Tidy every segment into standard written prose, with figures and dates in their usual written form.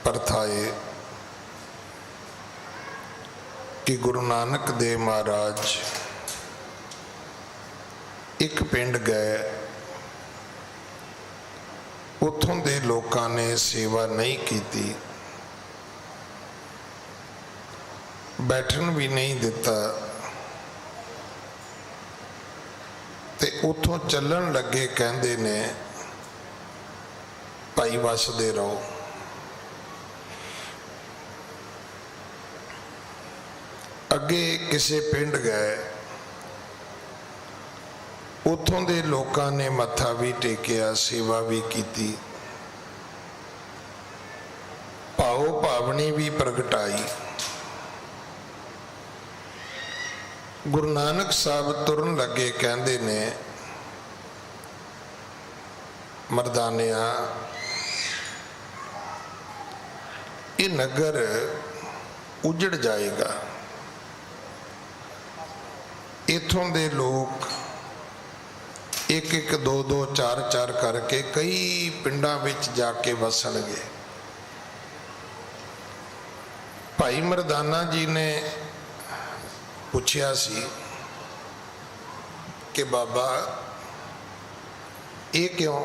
परथाए कि गुरु नानक देव महाराज एक पिंड गए, उत्थों दे लोकां ने सेवा नहीं की, बैठन भी नहीं दिता, ते उत्थों चलन लगे कहंदे ने भाई वसदे रहो। अगे किसी पिंड गए, उत्थों दे लोकां ने मत्था भी टेकिया, सेवा भी की, भाव भावनी भी प्रगटाई। गुरु नानक साहब तुरन लगे कहंदे ने मर्दानिया ये नगर उजड़ जाएगा, इथों दे लोग एक एक दो दो चार चार करके कई पिंडां विच जाके वसणगे। भाई मरदाना जी ने पूछया सी कि बाबा ये क्यों?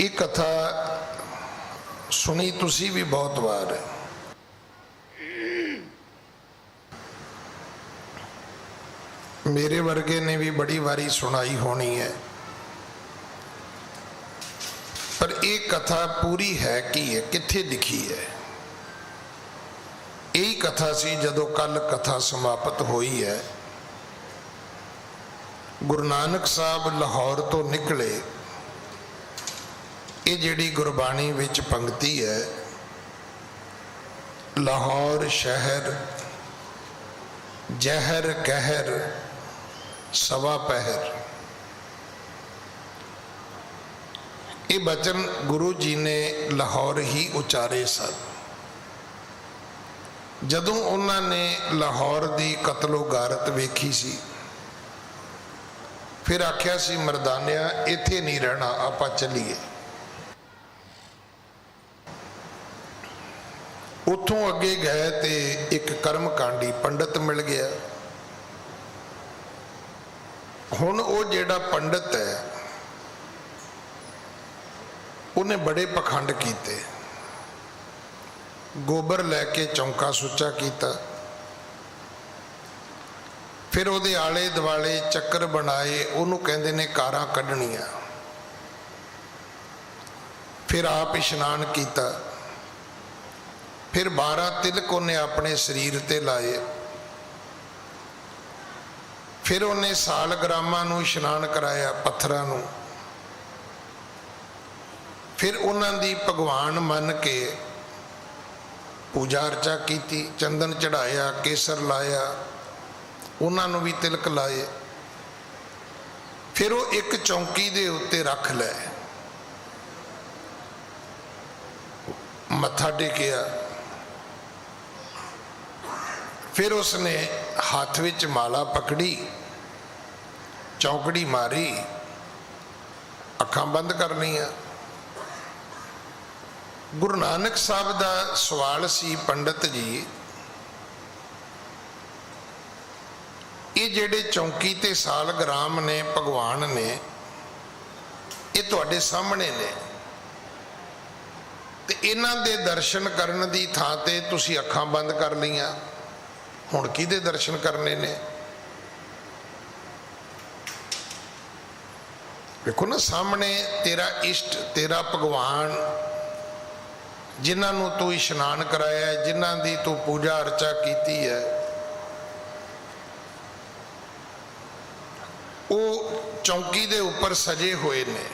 ये कथा सुनी तुसी भी बहुत बार है। मेरे वर्गे ने भी बड़ी बारी सुनाई होनी है, पर एक कथा पूरी है कि है किथे लिखी है। यही कथा सी जदों कल कथा समाप्त हुई है। गुरु नानक साहब लाहौर तो निकले, ये जिहड़ी गुरबाणी विच पंक्ति है, लाहौर शहर जहर कहर सवा पहर, ये बचन गुरु जी ने लाहौर ही उचारे सन। जदों उन्होंने लाहौर की कतलो गारत वेखी सी, फिर आख्या सी मरदानिया इत्थे नहीं रहना, आपां चलीए। उत्थों अगे गए ते एक कर्मकांडी पंडित मिल गया। हुण वो जिहड़ा पंडित है उन्हें बड़े पखंड किए, गोबर लैके चौंका सुच्चा किया, फिर वो आले दुआले चक्कर बनाए, उन्होंने कहते ने कारां कढ़नियां, फिर आप इशनान किया, फिर 12 तिलक उन्हें अपने शरीर ते लाए, फिर उन्हें सालग्रामां नूं इशनान कराया, पत्थरां नूं, फिर उन्हां दी भगवान मन के पूजा अर्चा की, चंदन चढ़ाया, केसर लाया, उन्होंने भी तिलक लाए, फिर वो एक चौंकी दे उत्ते रख लै, मत्था टेकिया, फिर उसने हाथ विच माला पकड़ी, चौकड़ी मारी, अखां बंद कर लिया। गुरु नानक साहब का सवाल सी, पंडित जी ये जेड़े चौंकी ते सालग्राम ने भगवान ने, ये तुहाडे सामने ने, ते इन्हां दे दर्शन करन दी थां ते तुसीं अखां बंद कर लियां, हुण किहदे दर्शन करने ने? देखो ना, सामने तेरा इष्ट, तेरा भगवान, जिन्हां तू इशनान कराया है, जिन्हां दी तू पूजा अर्चा की है, वो चौंकी दे उपर सजे हुए ने,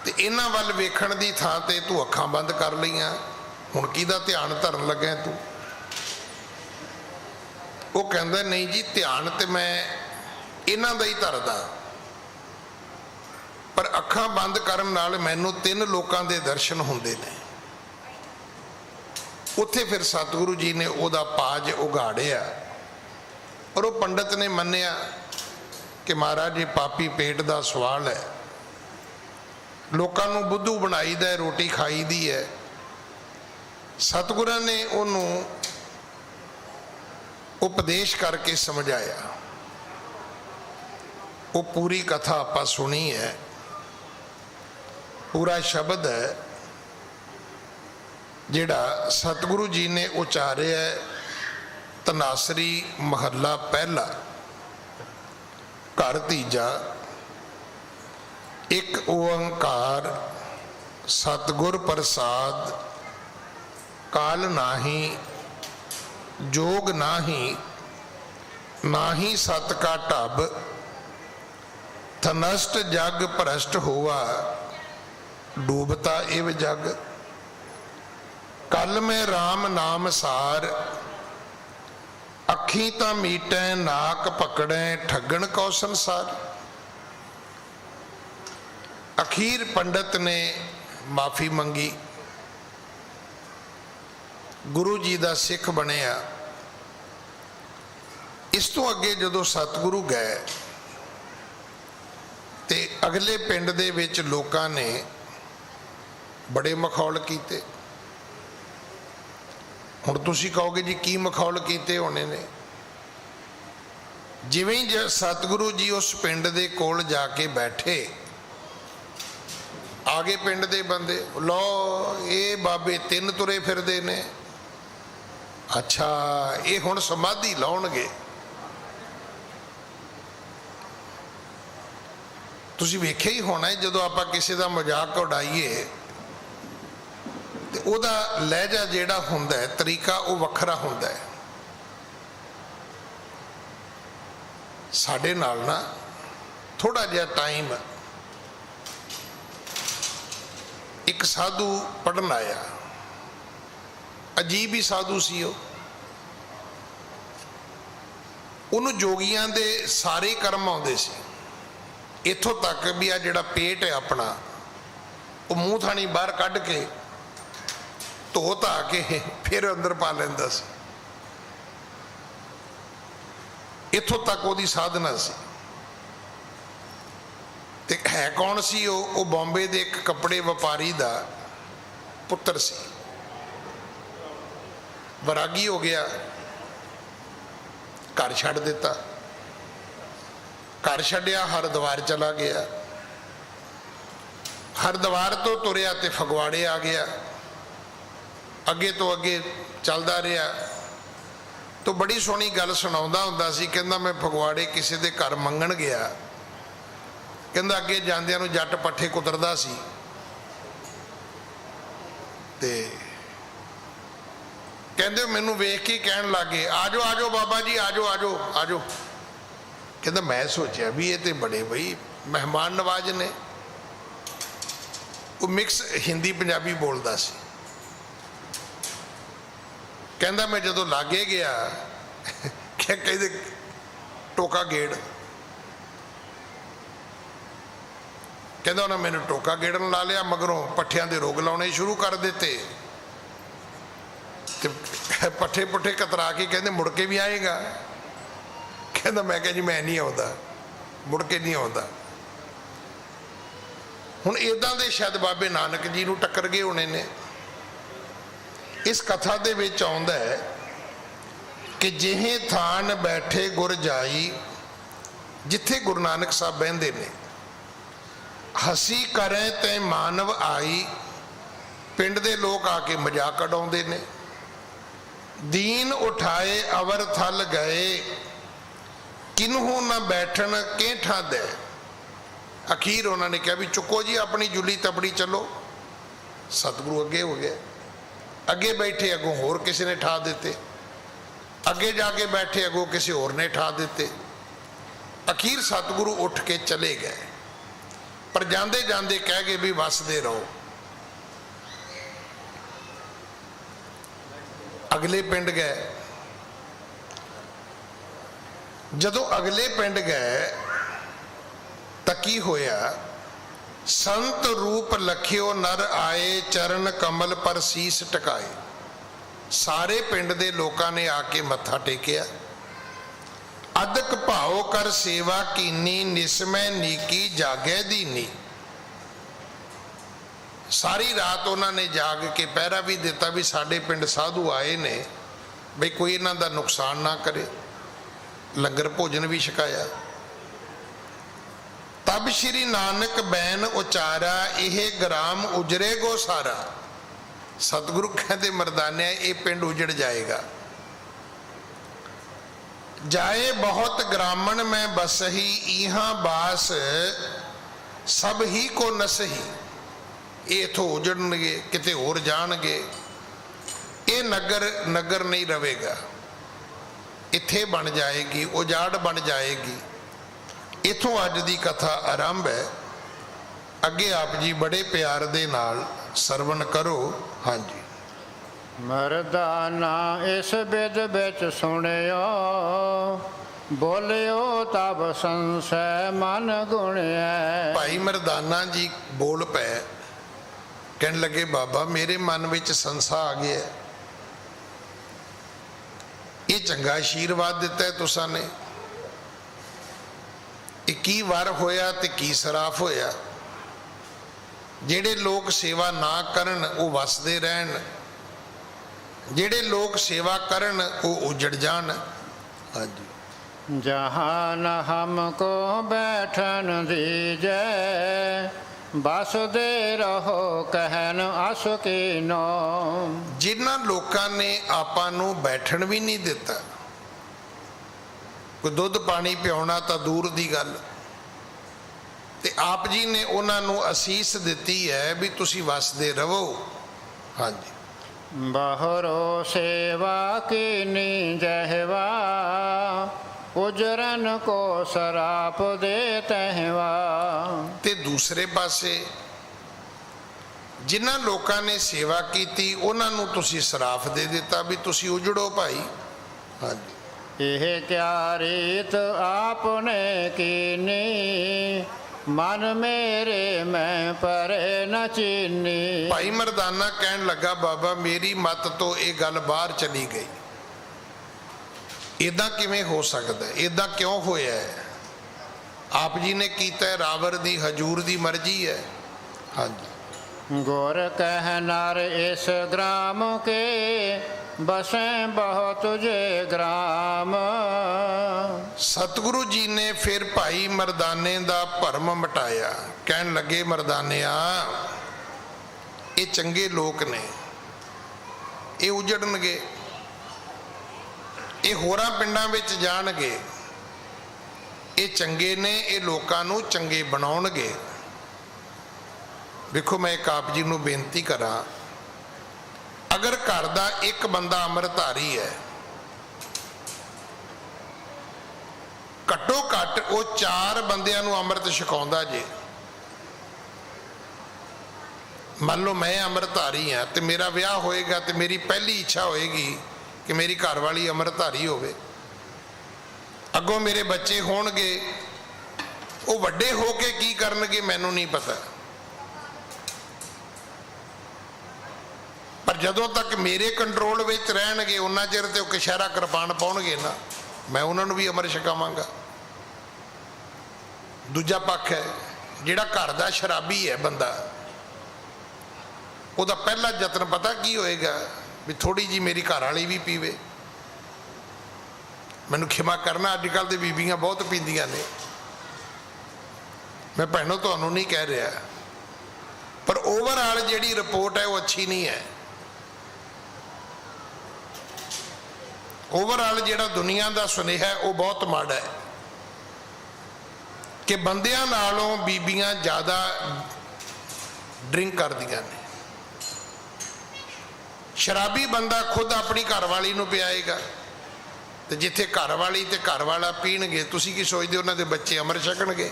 ते इन्हां वल वेखण दी थां ते तू अखां बंद कर लईआं, हुण किहदा ध्यान धरन लगा तू? वो कहंदा नहीं जी, ध्यान ते मैं इन्हां दा ही धरदा, पर अखां बंद करन नाल मैनूं 3 लोकां दे दर्शन हुंदे ने। उत्थे फिर सतगुरु जी ने उहदा पाज उगाड़िया, और वो पंडित ने मन्निया कि महाराज ये पापी पेट का सवाल है, ਲੋਕਾਂ ਨੂੰ ਬੁੱਧੂ ਬਣਾਈਦਾ, ਰੋਟੀ ਖਾਈਦੀ ਹੈ। ਸਤਿਗੁਰਾਂ ਨੇ ਉਹਨੂੰ ਉਪਦੇਸ਼ ਕਰਕੇ ਸਮਝਾਇਆ। ਉਹ ਪੂਰੀ ਕਥਾ ਆਪਾਂ ਸੁਣੀ ਹੈ, ਪੂਰਾ ਸ਼ਬਦ ਹੈ ਜਿਹੜਾ ਸਤਿਗੁਰੂ ਜੀ ਨੇ ਉਚਾਰਿਆ। ਧਨਾਸਰੀ ਮਹੱਲਾ ਪਹਿਲਾ, ਘਰ ਤੀਜਾ। ਇੱਕ ਓੰਕਾਰ ਸਤਿਗੁਰ ਪ੍ਰਸਾਦ, ਕਾਲ ਨਾਹੀ जोग नाही, नाही सत का ढब, थनष्ट जग भ्रष्ट हुआ, डूबता इव जग। कल में राम नाम सार, अखी ता मीटै नाक पकड़े, ठगन कौ संसार। अखीर पंडित ने माफ़ी मंगी, गुरु जी का सिख बनिया। इस तो अगे जदों सतगुरु गए तो अगले पिंड दे विच लोकां ने बड़े मखौल कीते। हुण तुसीं कहोगे जी की मखौल कीते होने ने। जिवें ही सतगुरु जी उस पिंड दे कोल जाके बैठे, आगे पिंड दे बंदे, लो ये बाबे तिन तुरे फिरदे ने, अच्छा ये हुण समाधि लाउणगे। तुसीं वेख्या ही होना है जदों आपां किसी दा मजाक उड़ाईए ते उहदा लहजा जिहड़ा हुंदा है, तरीका वो वखरा हुंदा है। साडे नाल ना थोड़ा जिहा टाइम एक साधु पढ़न आया, अजीब ही साधु सी। उन्होंने जोगियां दे सारे कर्म आउंदे सी, इत्थों तक भी आ जिहड़ा पेट है अपना वो मूँह थानी बाहर कढ़ के धो धा के फिर अंदर पा लैंदा सी। इत्थों तक उहदी साधना सी। ते है कौन सी वो बॉम्बे दे एक कपड़े व्यापारी दा पुत्र सी। वैरागी हो गया, घर छड्ड दिता, घर छड्डिया, हरिद्वार चला गया। हरिद्वार तो तुरिया ते फगवाड़े आ गया, अगे तो अगे चलदा रहा। तो बड़ी सोहनी गल सुणाउंदा हुंदा सी, कहंदा मैं फगवाड़े किसी दे घर मंगण गया, कहंदा अगे जांदियां नूं जट पट्ठे कुतरदा सी ते कहंदे मैनू वेख के कहन लग गए, आजो आजो बाबा जी, आजो आजो आजो। कहंदा मैं सोचा भी ये तो बड़े बई मेहमान नवाज ने। वो मिक्स हिंदी पंजाबी बोलदा सी। कहंदा मैं जदों लागे गया, कहंदे टोका गेड़। कहंदा उन्हें मैनू टोका गेड़न ला लिया, मगरों पट्ठियां दे रोग लाने शुरू कर दिते। पट्ठे पुट्ठे कतरा के कहते मुड़ के भी आएगा। कहता मैं कह जी मैं नहीं आता, मुड़ के नहीं आता। हुण इदां दे शायद बाबे नानक जी नूं टक्कर गए होने ने। इस कथा दे विच आउंदा है कि जिहे थान बैठे गुर जाई, जिथे गुरु नानक साहब बहिंदे ने, हसी करें ते मानव आई। पिंड दे लोग आके मजाक उड़ाउंदे ने। दीन उठाए अवर थल गए, किन्हू न बैठन केठा दे। अखीर उन्होंने कहा भी चुको जी अपनी जुली तबड़ी चलो। सतगुरु अगे हो गए, अगे बैठे अगों होर किसी ने ठा दिते, अगे जाके बैठे अगों किसी होर ने ठा दिते। अखीर सतगुरु उठ के चले गए, पर जांदे जांदे कह गए भी वसदे रहो। अगले पिंड गए। जदों अगले पिंड गए तां की होया, संत रूप लखियो नर आए, चरण कमल पर सीस टकाए। सारे पिंड दे लोकां ने आके मत्था टेकिया। अदक भाव कर सेवा कीनी, निसमय नीकी जागे दीनी। ਸਾਰੀ ਰਾਤ ਉਹਨਾਂ ਨੇ ਜਾਗ ਕੇ ਪਹਿਰਾ ਵੀ ਦਿੱਤਾ ਵੀ ਸਾਡੇ ਪਿੰਡ ਸਾਧੂ ਆਏ ਨੇ, ਬਈ ਕੋਈ ਇਹਨਾਂ ਦਾ ਨੁਕਸਾਨ ਨਾ ਕਰੇ। ਲੰਗਰ ਭੋਜਨ ਵੀ ਛਕਾਇਆ। ਤਬ ਸ਼੍ਰੀ ਨਾਨਕ ਬੈਨ ਉਚਾਰਾ, ਇਹ ਗ੍ਰਾਮ ਉਜਰੇ ਗੋ ਸਾਰਾ। ਸਤਿਗੁਰੂ ਕਹਿੰਦੇ ਮਰਦਾਨਿਆ ਇਹ ਪਿੰਡ ਉਜੜ ਜਾਏਗਾ। ਜਾਏ ਬਹੁਤ ਗ੍ਰਾਮਣ ਮੈਂ ਬਸਹੀ, ਇਹਾਂ ਬਾਸ ਸਭ ਹੀ ਕੋ ਨਸਹੀ। ਇਹ ਇਥੋਂ ਉਜੜਨਗੇ, ਕਿਤੇ ਹੋਰ ਜਾਣਗੇ। ਇਹ ਨਗਰ ਨਹੀਂ ਰਵੇਗਾ, ਇੱਥੇ ਬਣ ਜਾਏਗੀ, ਉਜਾੜ ਬਣ ਜਾਏਗੀ। ਇਥੋਂ ਅੱਜ ਦੀ ਕਥਾ ਆਰੰਭ ਹੈ। ਅੱਗੇ ਆਪ ਜੀ ਬੜੇ ਪਿਆਰ ਦੇ ਨਾਲ ਸਰਵਣ ਕਰੋ। ਹਾਂਜੀ। ਮਰਦਾਨਾ ਇਸ ਬਿਦ ਵਿੱਚ ਸੁਣਿਓ, ਬੋਲਿਓ ਤਬ ਸੰਸੈ ਮਨ ਗੁਣਿਐ। ਭਾਈ ਮਰਦਾਨਾ ਜੀ ਬੋਲ ਪਏ, ਕਹਿਣ ਲੱਗੇ ਬਾਬਾ ਮੇਰੇ ਮਨ ਵਿੱਚ ਸੰਸਾ ਆ ਗਿਆ। ਇਹ ਚੰਗਾ ਆਸ਼ੀਰਵਾਦ ਦਿੱਤਾ ਤੁਸਾਂ ਨੇ। ਇਹ ਕੀ ਵਾਰ ਹੋਇਆ ਤੇ ਕੀ ਸਰਾਫ ਹੋਇਆ। ਜਿਹੜੇ ਲੋਕ ਸੇਵਾ ਨਾ ਕਰਨ ਉਹ ਵਸਦੇ ਰਹਿਣ, ਜਿਹੜੇ ਲੋਕ ਸੇਵਾ ਕਰਨ ਉਹ ਉਜੜ ਜਾਣ। ਹਾਂਜੀ। ਜਹਾਨ ਹਮਕੋ ਬੈਠਨ ਦੀਜੈ, ਬਸਦੇ ਰਹੋ ਕਹਿਨ ਅਸ ਕੀਨੋ। ਜਿਨ੍ਹਾਂ ਲੋਕਾਂ ਨੇ ਆਪਾਂ ਨੂੰ ਬੈਠਣ ਵੀ ਨਹੀਂ ਦਿੱਤਾ, ਕੋਈ ਦੁੱਧ ਪਾਣੀ ਪਿਆਉਣਾ ਤਾਂ ਦੂਰ ਦੀ ਗੱਲ, ਤੇ ਆਪ ਜੀ ਨੇ ਉਹਨਾਂ ਨੂੰ ਅਸੀਸ ਦਿੱਤੀ ਹੈ ਵੀ ਤੁਸੀਂ ਵਸਦੇ ਰਹੋ। ਹਾਂਜੀ। ਬਹਰੋ ਸੇਵਾ ਕੀਨੀ ਜਹਵਾ, ਉਜਰਨ ਕੋ ਸਰਾਪ ਦੇ ਤਹਿਵਾ। ਤੇ ਦੂਸਰੇ ਪਾਸੇ ਜਿਨ੍ਹਾਂ ਲੋਕਾਂ ਨੇ ਸੇਵਾ ਕੀਤੀ ਉਹਨਾਂ ਨੂੰ ਤੁਸੀਂ ਸਰਾਫ ਦੇ ਦਿੱਤਾ ਵੀ ਤੁਸੀਂ ਉਜੜੋ ਭਾਈ। ਹਾਂਜੀ। ਇਹ ਕਿਆ ਰੀਤ ਆਪਨੇ ਕੀਨੀ, ਮਨ ਮੇਰੇ ਮੈਂ ਪਰੇ ਨ ਚੀਨੀ। ਭਾਈ ਮਰਦਾਨਾ ਕਹਿਣ ਲੱਗਾ ਬਾਬਾ ਮੇਰੀ ਮੱਤ ਤੋਂ ਇਹ ਗੱਲ ਬਾਹਰ ਚਲੀ ਗਈ। ਇਦਾਂ ਕਿਵੇਂ ਹੋ ਸਕਦਾ, ਇਦਾਂ ਕਿਉਂ ਹੋਇਆ ਹੈ? ਆਪ ਜੀ ਨੇ ਕੀਤਾ, ਰਾਵਰ ਦੀ ਹਜੂਰ ਦੀ ਮਰਜ਼ੀ ਹੈ। ਹਾਂਜੀ। ਗੁਰ ਕਹਿ ਨਰ ਇਸ ਗ੍ਰਾਮ ਕੇ, ਬਸੈ ਬਹੁਤ ਜੇ ਗ੍ਰਾਮ। ਸਤਿਗੁਰੂ ਜੀ ਨੇ ਫਿਰ ਭਾਈ ਮਰਦਾਨੇ ਦਾ ਭਰਮ ਮਿਟਾਇਆ। ਕਹਿਣ ਲੱਗੇ ਮਰਦਾਨਿਆ ਇਹ ਚੰਗੇ ਲੋਕ ਨੇ, ਇਹ ਉਜੜਨਗੇ, ਇਹ ਹੋਰਾਂ ਪਿੰਡਾਂ ਵਿੱਚ ਜਾਣਗੇ। ਇਹ ਚੰਗੇ ਨੇ, ਇਹ ਲੋਕਾਂ ਨੂੰ ਚੰਗੇ ਬਣਾਉਣਗੇ। ਵੇਖੋ ਮੈਂ ਇੱਕ ਆਪ ਜੀ ਨੂੰ ਬੇਨਤੀ ਕਰਾਂ, ਅਗਰ ਘਰ ਦਾ ਇੱਕ ਬੰਦਾ ਅੰਮ੍ਰਿਤਧਾਰੀ ਹੈ, ਘੱਟੋ ਘੱਟ ਉਹ 4 ਬੰਦਿਆਂ ਨੂੰ ਅੰਮ੍ਰਿਤ ਛਕਾਉਂਦਾ ਜੇ। ਮੰਨ ਲਓ ਮੈਂ ਅੰਮ੍ਰਿਤਧਾਰੀ ਹਾਂ ਤੇ ਮੇਰਾ ਵਿਆਹ ਹੋਏਗਾ ਤੇ ਮੇਰੀ ਪਹਿਲੀ ਇੱਛਾ ਹੋਏਗੀ ਕਿ ਮੇਰੀ ਘਰਵਾਲੀ ਅੰਮ੍ਰਿਤਧਾਰੀ ਹੋਵੇ। ਅੱਗੋਂ ਮੇਰੇ ਬੱਚੇ ਹੋਣਗੇ, ਉਹ ਵੱਡੇ ਹੋ ਕੇ ਕੀ ਕਰਨਗੇ ਮੈਨੂੰ ਨਹੀਂ ਪਤਾ, ਪਰ ਜਦੋਂ ਤੱਕ ਮੇਰੇ ਕੰਟਰੋਲ ਵਿੱਚ ਰਹਿਣਗੇ ਉਹਨਾਂ ਚਿਰ ਤੇ ਉਹ ਕਛਹਿਰਾ ਕਿਰਪਾਨ ਪਾਉਣਗੇ ਨਾ, ਮੈਂ ਉਹਨਾਂ ਨੂੰ ਵੀ ਅੰਮ੍ਰਿਤ ਛਕਾਵਾਂਗਾ। ਦੂਜਾ ਪੱਖ ਹੈ ਜਿਹੜਾ ਘਰ ਦਾ ਸ਼ਰਾਬੀ ਹੈ ਬੰਦਾ, ਉਹਦਾ ਪਹਿਲਾ ਯਤਨ ਪਤਾ ਕੀ ਹੋਏਗਾ ਵੀ ਥੋੜੀ ਜੀ ਮੇਰੀ ਘਰ ਵਾਲੀ ਵੀ ਪੀਵੇ। ਮੈਨੂੰ ਖਿਮਾ ਕਰਨਾ, ਅੱਜ ਕੱਲ੍ਹ ਦੇ ਬੀਬੀਆਂ ਬਹੁਤ ਪੀਂਦੀਆਂ ਨੇ, ਮੈਂ ਭੈਣੋ ਤੁਹਾਨੂੰ ਨਹੀਂ ਕਹਿ ਰਿਹਾ, ਪਰ ਓਵਰਆਲ ਜਿਹੜੀ ਰਿਪੋਰਟ ਹੈ ਉਹ ਅੱਛੀ ਨਹੀਂ ਹੈ। ਓਵਰਆਲ ਜਿਹੜਾ ਦੁਨੀਆ ਦਾ ਸੁਨੇਹਾ ਹੈ ਉਹ ਬਹੁਤ ਮਾੜਾ ਹੈ ਕਿ ਬੰਦਿਆਂ ਨਾਲੋਂ ਬੀਬੀਆਂ ਜ਼ਿਆਦਾ ਡਰਿੰਕ ਕਰਦੀਆਂ ਨੇ। ਸ਼ਰਾਬੀ ਬੰਦਾ ਖੁਦ ਆਪਣੀ ਘਰਵਾਲੀ ਨੂੰ ਪਿਆਏਗਾ, ਤੇ ਜਿੱਥੇ ਘਰਵਾਲੀ ਤੇ ਘਰਵਾਲਾ ਪੀਣਗੇ, ਤੁਸੀਂ ਕੀ ਸੋਚਦੇ ਉਹਨਾਂ ਦੇ ਬੱਚੇ ਅੰਮ੍ਰਿਤ ਛਕਣਗੇ?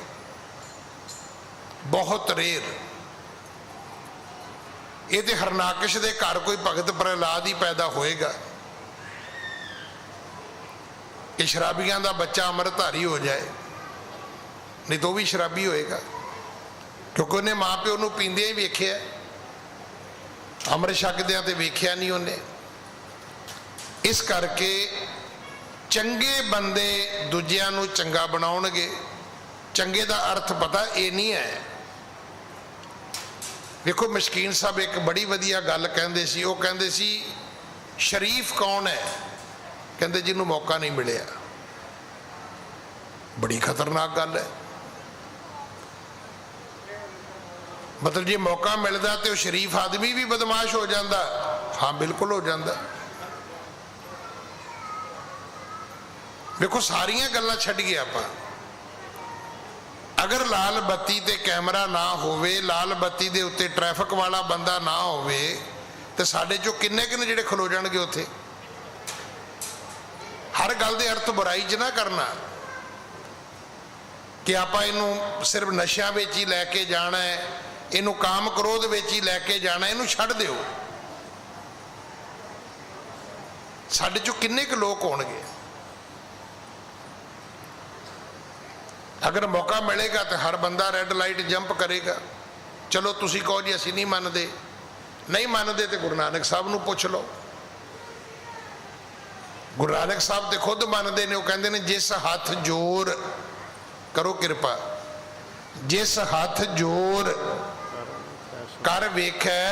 ਬਹੁਤ ਰੇਰ। ਇਹ ਤੇ ਹਰਨਾਕਸ਼ ਦੇ ਘਰ ਕੋਈ ਭਗਤ ਪ੍ਰਹਲਾਦ ਹੀ ਪੈਦਾ ਹੋਏਗਾ ਕਿ ਸ਼ਰਾਬੀਆਂ ਦਾ ਬੱਚਾ ਅੰਮ੍ਰਿਤਧਾਰੀ ਹੋ ਜਾਏ, ਨਹੀਂ ਤਾਂ ਉਹ ਵੀ ਸ਼ਰਾਬੀ ਹੋਏਗਾ, ਕਿਉਂਕਿ ਉਹਨੇ ਮਾਂ ਪਿਓ ਨੂੰ ਪੀਂਦਿਆਂ ਹੀ ਵੇਖਿਆ, ਅੰਮ੍ਰਿਤ ਛਕਦਿਆਂ ਤੇ ਵੇਖਿਆ ਨਹੀਂ ਉਹਨੇ। ਇਸ ਕਰਕੇ ਚੰਗੇ ਬੰਦੇ ਦੂਜਿਆਂ ਨੂੰ ਚੰਗਾ ਬਣਾਉਣਗੇ। ਚੰਗੇ ਦਾ ਅਰਥ ਪਤਾ ਇਹ ਨਹੀਂ ਹੈ ਵੇਖੋ ਮਸ਼ਕੀਨ ਸਾਹਿਬ ਇੱਕ ਬੜੀ ਵਧੀਆ ਗੱਲ ਕਹਿੰਦੇ ਸੀ। ਉਹ ਕਹਿੰਦੇ ਸੀ ਸ਼ਰੀਫ ਕੌਣ ਹੈ? ਕਹਿੰਦੇ ਜਿਹਨੂੰ ਮੌਕਾ ਨਹੀਂ ਮਿਲਿਆ। ਬੜੀ ਖਤਰਨਾਕ ਗੱਲ ਹੈ। ਮਤਲਬ ਜੇ ਮੌਕਾ ਮਿਲਦਾ ਤੇ ਉਹ ਸ਼ਰੀਫ ਆਦਮੀ ਵੀ ਬਦਮਾਸ਼ ਹੋ ਜਾਂਦਾ। ਹਾਂ ਬਿਲਕੁਲ ਹੋ ਜਾਂਦਾ। ਵੇਖੋ ਸਾਰੀਆਂ ਗੱਲਾਂ ਛੱਡੀਏ ਆਪਾਂ। अगर लाल बत्ती ते कैमरा ना होवे, लाल बत्ती दे उत्ते ट्रैफिक वाला बंदा ना होवे, तो साडे चो किन्ने किन्ने जिहड़े खलो जाणगे उत्थे। हर गल दे अर्थ बुराई च ना करना कि आपां इहनूं सिर्फ नशियां विच ही लैके जाना है, इहनूं काम क्रोध विच ही लैके जाना, इहनूं छड्ड दिओ। साडे चो किन्ने क लोग होणगे। अगर मौका मिलेगा तो हर बंदा रेड लाइट जंप करेगा। चलो तुसी कहो जी असीं नहीं मानते, नहीं मानते तो गुरु नानक साहब नूं पुछ लो। गुरु नानक साहब तो खुद मानते ने। वो कहते हैं जिस हथ जोर करो कृपा, जिस हथ जोर कर वेखै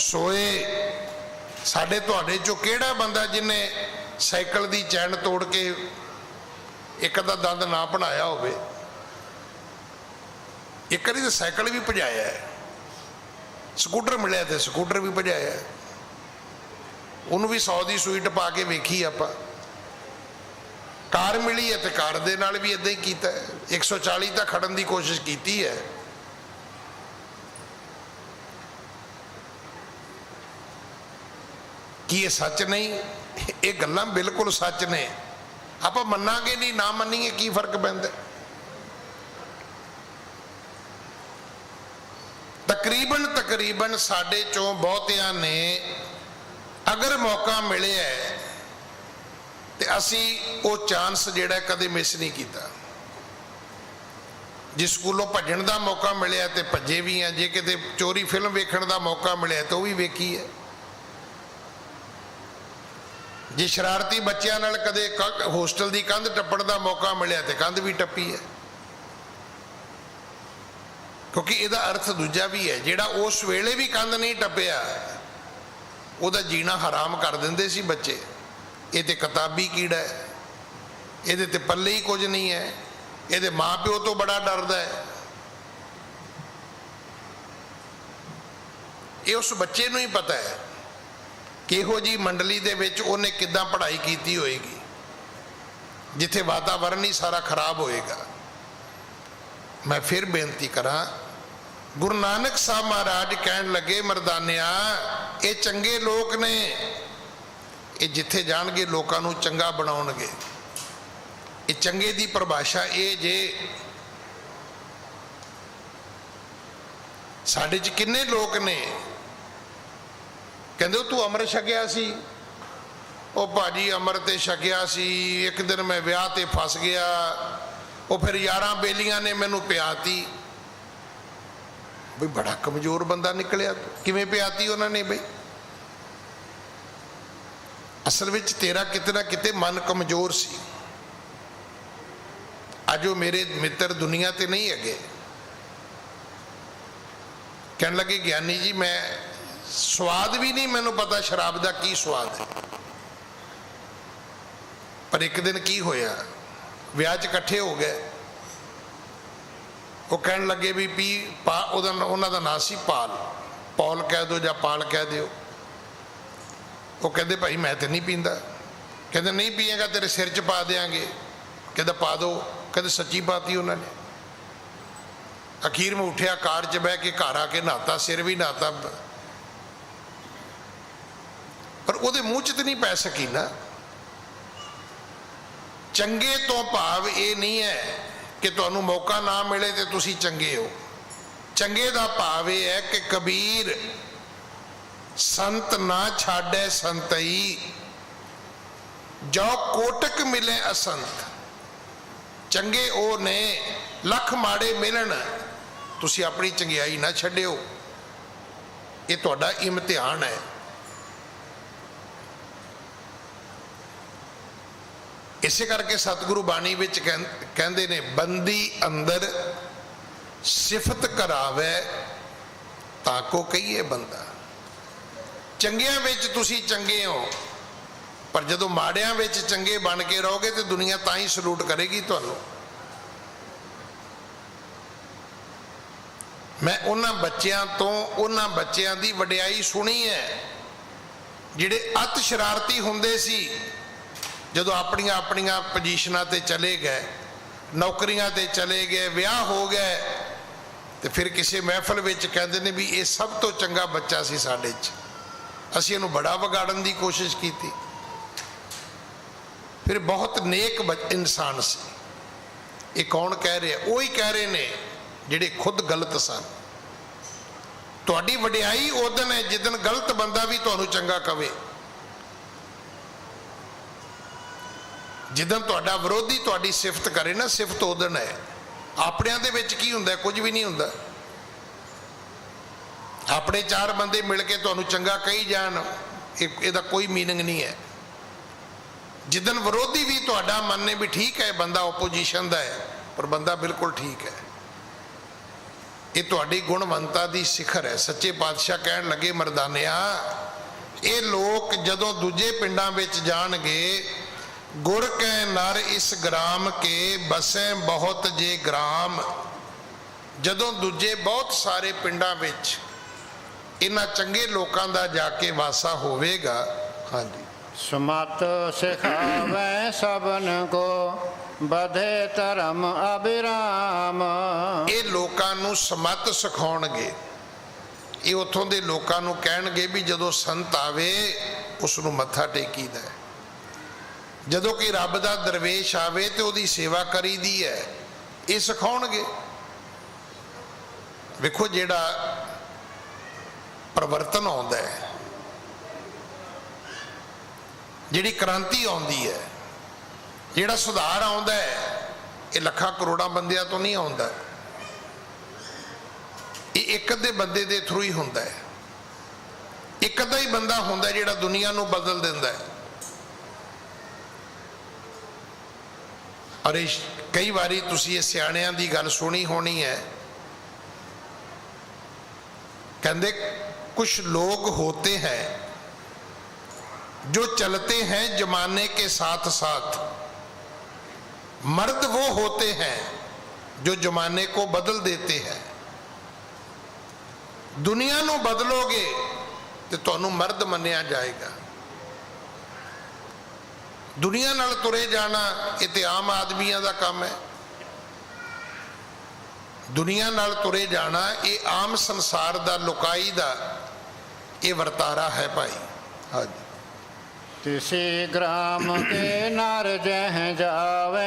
सोए। साडे तुहाडे चों किहड़ा बंदा जिन्हें साइकिल दी चैन तोड़ के एक अद्धा दंद ना बनाया होवे। एक बारी तो साइकिल भी भजाया है, स्कूटर मिले तो स्कूटर भी भजाया है। उन्होंने भी 100 की सूई टपा के वेखी आपां। कार मिली है तो कार दे नाल भी इदां ही कीता है। 140 तक खड़न की कोशिश की है। कि ये सच नहीं? ये गल्लां बिल्कुल सच ने। आप मनांगे नहीं, ना मनीए की फर्क पैंदा। तकरीबन तकरीबन साडे चों बहुतियां ने अगर मौका मिले है तो असी वो चांस जिहड़ा कदे मिस नहीं किया। जे स्कूलों भजन का मौका मिले तो भजे भी हैं, जे किते चोरी फिल्म वेखण का मौका मिले तो भी वेखी है। जे शरारती बच्चों नाल कदे होस्टल की कंध टप्पण का मौका मिले तो कंध भी टप्पी है। क्योंकि इसका अर्थ दूजा भी है, जिहड़ा उस वेले भी कंध नहीं टप्पिया उहदा जीना हराम कर देंदे सी बच्चे। ये तो किताबी कीड़ा है, ये ते पल्ले ही कुछ नहीं है, ये माँ प्यो तो बड़ा डरदा है। ये उस बच्चे नूं ही पता है किहो जी मंडली दे विच उन्हें किद्दां पढ़ाई कीती होएगी, जिथे वातावरण ही सारा खराब होएगा। मैं फिर बेनती करा, गुरु नानक साहब महाराज कहन लगे मरदानिया ये चंगे लोग ने, ये जिथे जाणगे लोकां नूं चंगा बनाउणगे। ये चंगे दी परिभाषा ये जे साडे च किन्ने लोग ने कहंदे तू अमृत छकिया सी? ओ भाजी अमृत ते छकिया सी, एक दिन मैं विआह ते फस गया, वो फिर 11 बेलियां ने मैनू पियाती। बई बड़ा कमजोर बंदा निकलिया। किवें पियाती उन्होंने? बई असल विच तेरा किते ना किते मन कमजोर सी। अज वो मेरे मित्र दुनिया ते नहीं है। कहने लगे ज्ञानी जी मैं स्वाद भी नहीं मैनू पता शराब का की स्वाद है। पर एक दिन की होया, विआह च इकट्ठे हो गए। वो कहन लगे भी पी पा, उन्होंने नाम सी पाल, पौल कह दो या पाल कह दो। वो कहते भाई मैं तो नहीं पींदा। कहते नहीं पिएगा तेरे सिर च पा देंगे। कहते पा दो। कहते सच्ची पाती उन्होंने। अखीर में उठिया, कार च बह के घर आके नहाता, सिर भी नहाता, पर वो मूँह च तो नहीं पै सकी ना। चंगे तो भाव ये नहीं है कि तुहानू मौका ना मिले तो तुसी चंगे हो। चंगे का भाव यह है कि कबीर संत ना छाड़े संतई, जो कोटक मिले असंत। चंगे ओ ने लख माड़े मिलन, तुसी अपनी चंगियाई ना छड्डियो। ये तुहाडा इम्तिहान है। इसे करके सतगुरु बाणी विच कहंदे ने बंदी अंदर सिफत करावे ਤਾਂ ਕੋ ਕਹੀਏ ਬੰਦਾ। ਚੰਗਿਆਂ ਵਿੱਚ ਤੁਸੀਂ ਚੰਗੇ ਹੋ, ਪਰ ਜਦੋਂ ਮਾੜਿਆਂ ਵਿੱਚ ਚੰਗੇ ਬਣ ਕੇ ਰਹੋਗੇ ਤੇ ਦੁਨੀਆ ਤਾਂ ਹੀ ਸਲੂਟ ਕਰੇਗੀ ਤੁਹਾਨੂੰ। ਮੈਂ ਉਹਨਾਂ ਬੱਚਿਆਂ ਤੋਂ ਉਹਨਾਂ ਬੱਚਿਆਂ ਦੀ ਵਡਿਆਈ ਸੁਣੀ ਹੈ ਜਿਹੜੇ ਅਤ ਸ਼ਰਾਰਤੀ ਹੁੰਦੇ ਸੀ। ਜਦੋਂ ਆਪਣੀਆਂ ਆਪਣੀਆਂ ਪੋਜੀਸ਼ਨਾਂ ਤੇ ਚਲੇ ਗਏ, ਨੌਕਰੀਆਂ ਤੇ ਚਲੇ ਗਏ, ਵਿਆਹ ਹੋ ਗਏ, ਤੇ ਫਿਰ ਕਿਸੇ ਮਹਿਫਲ ਵਿੱਚ ਕਹਿੰਦੇ ਨੇ ਵੀ ਇਹ ਸਭ ਤੋਂ ਚੰਗਾ ਬੱਚਾ ਸੀ ਸਾਡੇ 'ਚ, ਅਸੀਂ ਇਹਨੂੰ ਬੜਾ ਵਿਗਾੜਨ ਦੀ ਕੋਸ਼ਿਸ਼ ਕੀਤੀ। ਫਿਰ ਬਹੁਤ ਨੇਕ ਇਨਸਾਨ ਸੀ। ਇਹ ਕੌਣ ਕਹਿ ਰਿਹਾ? ਉਹੀ ਕਹਿ ਰਹੇ ਨੇ ਜਿਹੜੇ ਖੁਦ ਗਲਤ ਸਨ। ਤੁਹਾਡੀ ਵਡਿਆਈ ਉਦਣ ਹੈ ਜਿੱਦਣ ਗਲਤ ਬੰਦਾ ਵੀ ਤੁਹਾਨੂੰ ਚੰਗਾ ਕਵੇ। ਜਿੱਦਣ ਤੁਹਾਡਾ ਵਿਰੋਧੀ ਤੁਹਾਡੀ ਸਿਫਤ ਕਰੇ ਨਾ, ਸਿਫਤ ਉਦਣ ਹੈ। ਆਪਣਿਆਂ ਦੇ ਵਿੱਚ ਕੀ ਹੁੰਦਾ? ਕੁਝ ਵੀ ਨਹੀਂ ਹੁੰਦਾ। ਆਪਣੇ ਚਾਰ ਬੰਦੇ ਮਿਲ ਕੇ ਤੁਹਾਨੂੰ ਚੰਗਾ ਕਹੀ ਜਾਣ, ਇਹਦਾ ਕੋਈ ਮੀਨਿੰਗ ਨਹੀਂ ਹੈ। ਜਿੱਦਣ ਵਿਰੋਧੀ ਵੀ ਤੁਹਾਡਾ ਮੰਨੇ ਵੀ ਠੀਕ ਹੈ ਬੰਦਾ ਓਪੋਜੀਸ਼ਨ ਦਾ ਹੈ, ਪਰ ਬੰਦਾ ਬਿਲਕੁਲ ਠੀਕ ਹੈ, ਇਹ ਤੁਹਾਡੀ ਗੁਣਵੰਤਾ ਦੀ ਸਿਖਰ ਹੈ। ਸੱਚੇ ਪਾਤਸ਼ਾਹ ਕਹਿਣ ਲੱਗੇ, ਮਰਦਾਨਿਆ, ਇਹ ਲੋਕ ਜਦੋਂ ਦੂਜੇ ਪਿੰਡਾਂ ਵਿੱਚ ਜਾਣਗੇ, ਗੁਰ ਕੈ ਨਰ ਇਸ ਗ੍ਰਾਮ ਕੇ ਬਸੈ ਬਹੁਤ ਜੇ ਗ੍ਰਾਮ, ਜਦੋਂ ਦੂਜੇ ਬਹੁਤ ਸਾਰੇ ਪਿੰਡਾਂ ਵਿੱਚ ਇਹਨਾਂ ਚੰਗੇ ਲੋਕਾਂ ਦਾ ਜਾ ਕੇ ਵਾਸਾ ਹੋਵੇਗਾ। ਹਾਂਜੀ, ਸਮਤ ਸਿਖਾਵੇ ਸਭਨ ਕੋ ਬਧੇ ਧਰਮ ਅਬਿਰਾਮ। ਇਹ ਲੋਕਾਂ ਨੂੰ ਸਮਤ ਸਿਖਾਉਣਗੇ। ਇਹ ਉੱਥੋਂ ਦੇ ਲੋਕਾਂ ਨੂੰ ਕਹਿਣਗੇ ਵੀ ਜਦੋਂ ਸੰਤ ਆਵੇ ਉਸ ਨੂੰ ਮੱਥਾ ਟੇਕੀਦਾ, ਜਦੋਂ ਕਿ ਰੱਬ ਦਾ ਦਰਵੇਸ਼ ਆਵੇ ਤੇ ਉਹਦੀ ਸੇਵਾ ਕਰੀਦੀ ਹੈ। ਇਹ ਸਿਖਾਉਣਗੇ। ਵੇਖੋ, ਜਿਹੜਾ ਪਰਿਵਰਤਨ ਆਉਂਦਾ ਹੈ, ਜਿਹੜੀ ਕ੍ਰਾਂਤੀ ਆਉਂਦੀ ਹੈ, ਜਿਹੜਾ ਸੁਧਾਰ ਆਉਂਦਾ ਹੈ, ਇਹ ਲੱਖਾਂ ਕਰੋੜਾਂ ਬੰਦਿਆਂ ਤੋਂ ਨਹੀਂ ਆਉਂਦਾ। ਇਹ ਇੱਕ ਅੱਧੇ ਬੰਦੇ ਦੇ ਥਰੂ ਹੀ ਹੁੰਦਾ ਹੈ। ਇੱਕ ਅੱਧਾ ਹੀ ਬੰਦਾ ਹੁੰਦਾ ਜਿਹੜਾ ਦੁਨੀਆ ਨੂੰ ਬਦਲ ਦਿੰਦਾ ਹੈ। ਅਰੇ ਕਈ ਵਾਰੀ ਤੁਸੀਂ ਇਹ ਸਿਆਣਿਆਂ ਦੀ ਗੱਲ ਸੁਣੀ ਹੋਣੀ ਹੈ, ਕਹਿੰਦੇ कुछ लोग होते हैं जो चलते हैं जमाने के साथ साथ, मर्द वो होते हैं जो जमाने को बदल देते हैं। दुनिया ਨੂੰ ਬਦਲੋਗੇ ਤੇ ਤੁਹਾਨੂੰ ਮਰਦ ਮੰਨਿਆ ਜਾਏਗਾ। ਦੁਨੀਆ ਨਾਲ ਤੁਰੇ ਜਾਣਾ ਇਹ ਤੇ ਆਮ ਆਦਮੀਆਂ ਦਾ ਕੰਮ ਹੈ। ਦੁਨੀਆ ਨਾਲ ਤੁਰੇ ਜਾਣਾ ਇਹ ਆਮ ਸੰਸਾਰ ਦਾ ਲੁਕਾਈ ਦਾ ਇਹ ਵਰਤਾਰਾ ਹੈ ਭਾਈ। ਹਾਂਜੀ, तिसी ग्राम के नर जह जावे,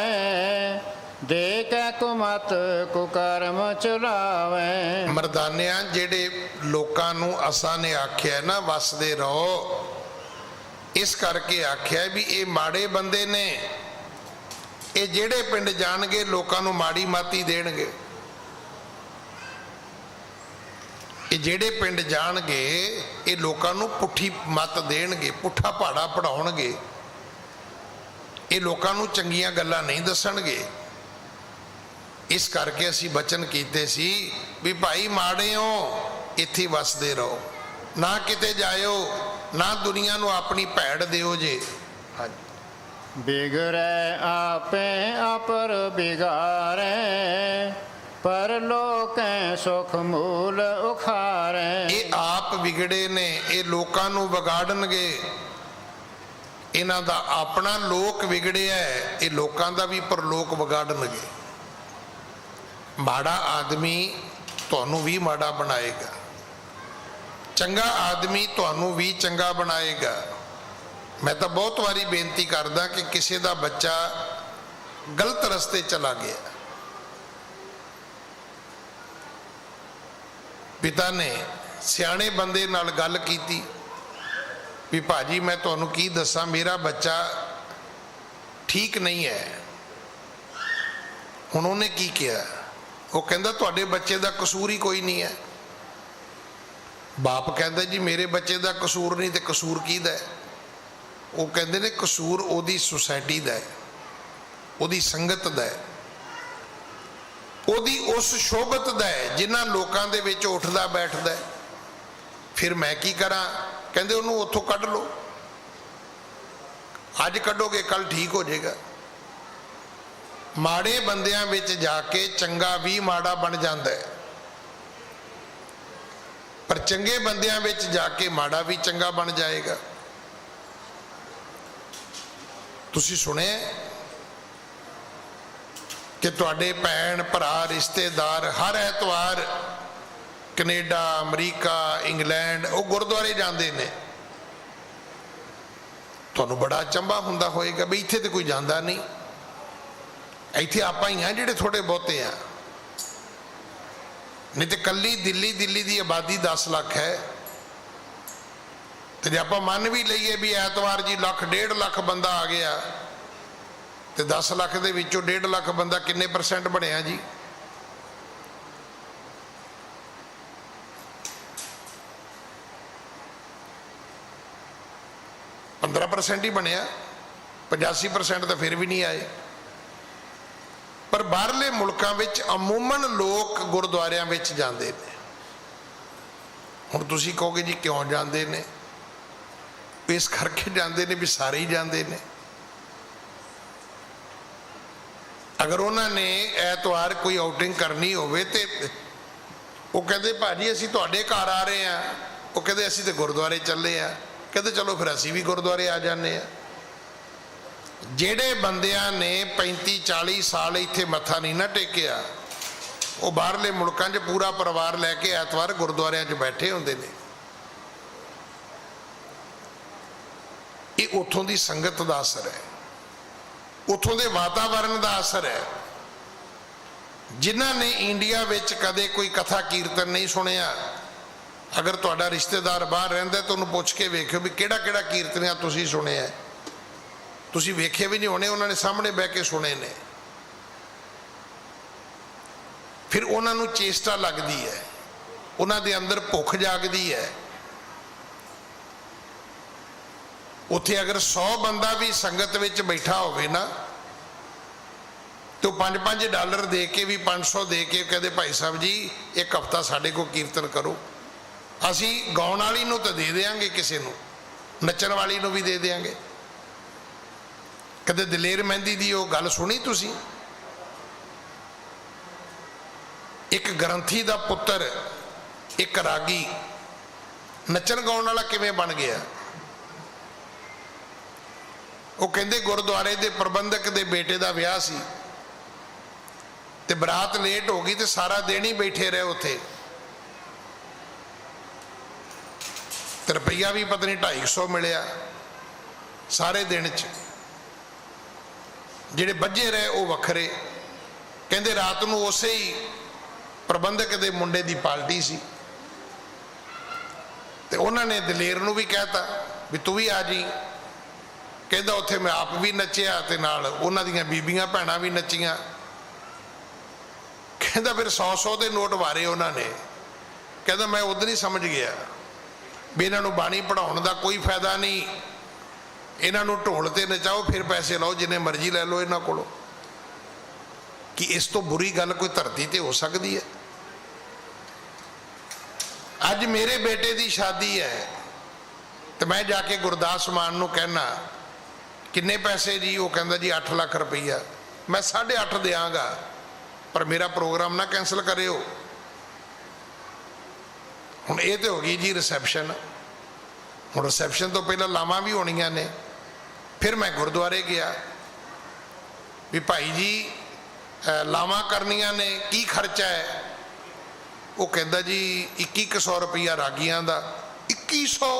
देख कुमत कुकर्म चलावे। ਮਰਦਾਨਿਆਂ, ਜਿਹੜੇ ਲੋਕਾਂ ਨੂੰ ਅਸਾਂ ਨੇ ਆਖਿਆ ਨਾ ਵਸਦੇ ਰਹੋ, ਇਸ ਕਰਕੇ ਆਖਿਆ ਵੀ ਇਹ ਮਾੜੇ ਬੰਦੇ ਨੇ। ਇਹ ਜਿਹੜੇ ਪਿੰਡ ਜਾਣਗੇ ਲੋਕਾਂ ਨੂੰ ਮਾੜੀ ਮਾਤੀ ਦੇਣਗੇ। ਇਹ ਜਿਹੜੇ ਪਿੰਡ ਜਾਣਗੇ ਇਹ ਲੋਕਾਂ ਨੂੰ ਪੁੱਠੀ ਮੱਤ ਦੇਣਗੇ, ਪੁੱਠਾ ਪਹਾੜਾ ਪੜਾਉਣਗੇ। ਇਹ ਲੋਕਾਂ ਨੂੰ ਚੰਗੀਆਂ ਗੱਲਾਂ ਨਹੀਂ ਦੱਸਣਗੇ। ਇਸ ਕਰਕੇ ਅਸੀਂ ਬਚਨ ਕੀਤੇ ਸੀ ਵੀ ਭਾਈ ਮਾੜੇ ਹੋ, ਇੱਥੇ ਵਸਦੇ ਰਹੋ, ਨਾ ਕਿਤੇ ਜਾਇਓ, ਨਾ ਦੁਨੀਆ ਨੂੰ ਆਪਣੀ ਭੈੜ ਦਿਓ ਜੇ। बिगड़े आपे अपर बिगारे, पर लोक सुख मूल उखारे। ਇਹ ਆਪ ਵਿਗੜੇ ਨੇ, ਇਹ ਲੋਕਾਂ ਨੂੰ ਵਿਗਾੜਨਗੇ। ਇਹਨਾਂ ਦਾ ਆਪਣਾ ਲੋਕ ਵਿਗੜਿਆ, ਇਹ ਲੋਕਾਂ ਦਾ ਵੀ ਪਰਲੋਕ ਵਿਗਾੜਨਗੇ। ਮਾੜਾ ਆਦਮੀ ਤੁਹਾਨੂੰ ਵੀ ਮਾੜਾ ਬਣਾਏਗਾ, ਚੰਗਾ ਆਦਮੀ ਤੁਹਾਨੂੰ ਵੀ ਚੰਗਾ ਬਣਾਏਗਾ। ਮੈਂ ਤਾਂ ਬਹੁਤ ਵਾਰੀ ਬੇਨਤੀ ਕਰਦਾ ਕਿ ਕਿਸੇ ਦਾ ਬੱਚਾ ਗਲਤ ਰਸਤੇ ਚਲਾ ਗਿਆ, ਪਿਤਾ ਨੇ ਸਿਆਣੇ ਬੰਦੇ ਨਾਲ ਗੱਲ ਕੀਤੀ ਵੀ ਭਾਜੀ ਮੈਂ ਤੁਹਾਨੂੰ ਕੀ ਦੱਸਾਂ, ਮੇਰਾ ਬੱਚਾ ਠੀਕ ਨਹੀਂ ਹੈ। ਹੁਣ ਉਹਨੇ ਕੀ ਕਿਹਾ? ਉਹ ਕਹਿੰਦਾ ਤੁਹਾਡੇ ਬੱਚੇ ਦਾ ਕਸੂਰ ਹੀ ਕੋਈ ਨਹੀਂ ਹੈ। ਬਾਪ ਕਹਿੰਦਾ ਜੀ ਮੇਰੇ ਬੱਚੇ ਦਾ ਕਸੂਰ ਨਹੀਂ, ਤੇ ਕਸੂਰ ਕਿਹਦਾ ਹੈ? ਉਹ ਕਹਿੰਦੇ ਨੇ ਕਸੂਰ ਉਹਦੀ ਸੁਸਾਇਟੀ ਦਾ ਹੈ, ਉਹਦੀ ਸੰਗਤ ਦਾ ਹੈ, ਉਹਦੀ ਉਸ ਸ਼ੋਭਤ ਦਾ ਹੈ ਜਿਨ੍ਹਾਂ ਲੋਕਾਂ ਦੇ ਵਿੱਚ ਉੱਠਦਾ ਬੈਠਦਾ ਹੈ। फिर मैं की करा? कहते उन्होंने उत्थों कढ़ लो, अज कढ़ोगे कल ठीक हो जाएगा। माड़े बंदियां विच जाके चंगा भी माड़ा बन जाता है, पर चंगे बंदियां विच जाके माड़ा भी चंगा बन जाएगा। तुसी सुने कि तुहाडे भैन भरा रिश्तेदार हर ऐतवार कनेडा अमरीका इंग्लैंड वो गुरुद्वारे जाते हैं। तुहानूं बड़ा अचंभा हुंदा होएगा भी इत्थे तो कोई जाता नहीं, इत्थे आपां ही हैं जिहड़े थोड़े बहुते हैं। नहीं तो कल्ली दिल्ली की आबादी 10 लाख है, तो जे आपां मन भी लईए भी ऐतवार जी 1,00,000 1,50,000 बंदा आ गया, तो 10 लाख के विचों 1.5 लाख बंदा किन्ने % बनया जी? % ही बनया, 85% तो फिर भी नहीं आए। पर बाहरले मुल्कां विच अमूमन लोग गुरुद्वारियां विच जांदे ने। हुण तुसीं कहोगे जी क्यों जांदे ने? इस करके जांदे ने भी सारे ही जांदे ने। अगर उन्होंने ऐतवार कोई आउटिंग करनी होवे ते वो कहते भाजी असीं तुहाडे घर आ रहे हैं, वो कहते असीं तो गुरुद्वारे चले आ, कहते चलो फिर असीं भी गुरुद्वारे आ जाने। जेड़े बंदियां ने 35-40 साल इत्थे मत्था नहीं ना टेकिया, वो बाहरले मुल्कां 'च पूरा परिवार लैके ऐतवार गुरुद्वारियां 'च बैठे होंदे ने। ये उत्थों की संगत का असर है, उत्थों के वातावरण का असर है। जिन्होंने इंडिया विच कदे कोई कथा कीर्तन नहीं सुनिया, अगर तुहाडा रिश्तेदार बाहर रहिंदा तो उन्होंने पुछ के वेखियो भी किहड़ा किहड़ा कीर्तनिया तुसीं सुनिया। तुसीं वेखे भी नहीं होने, उन्होंने सामने बह के सुने ने। फिर उन्होंने चेष्टा लगती है, उन्होंने अंदर भुख जागती है। उत्थे अगर 100 बंदा भी संगत विच बैठा होवे ना, तो $5-5 दे के भी 500 दे के कहते भाई साहब जी एक हफ्ता साढ़े को कीर्तन करो, असी गाउण वाली नूं तो दे देंगे, किसी नूं नचण वाली नूं भी दे देंगे। कदे दलेर मेहंदी दी वो गल सुनी तुसी? एक ग्रंथी दा पुत्र एक रागी नचण गाउण वाला किवें बन गया? वो कहते गुरुद्वारे के प्रबंधक के बेटे का विआह सी ते बरात लेट हो गई, तो सारा दिन ही बैठे रहे उत्थे। तो रुपया भी पता नहीं 250 मिलिया सारे दिन च। जिहड़े बज्जे रहे वो वखरे। कहते रात नूं उसे ही प्रबंधक के मुंडे की पार्टी सी, तो उन्होंने दलेर नूं भी कहता भी तू भी आ जी। कहता उत्थे मैं आप भी नचिया ते नाल उन्हां दीयां बीबियां भैणां भी नचियां। कहता फिर 100-100 के नोट वारे उन्होंने। कहता मैं उधर ही समझ गया भी इन्हों बाणी पढ़ाने का कोई फायदा नहीं, इन्हों ढोल ते नचाओ फिर पैसे लो जिन्ने मर्जी लै लो इन्हों को। कि इस तो बुरी गल कोई धरती ते हो सकती है? अज मेरे बेटे की शादी है, तो मैं जाके गुरदास मान नूं कहना किन्ने पैसे जी? वो कहता जी 8 लाख रुपया। मैं 8.5 देंगा, पर मेरा प्रोग्राम ना कैंसल करियो। हुण ये तो हो गई जी रिसैप्शन। हुण रिसैप्शन तो पहले लावां भी होणियां ने। फिर मैं गुरुद्वारे गया भी भाई जी लावां करनियां ने, की खर्चा है? वो कहता जी 2100 रुपया रागियां दा। 2100?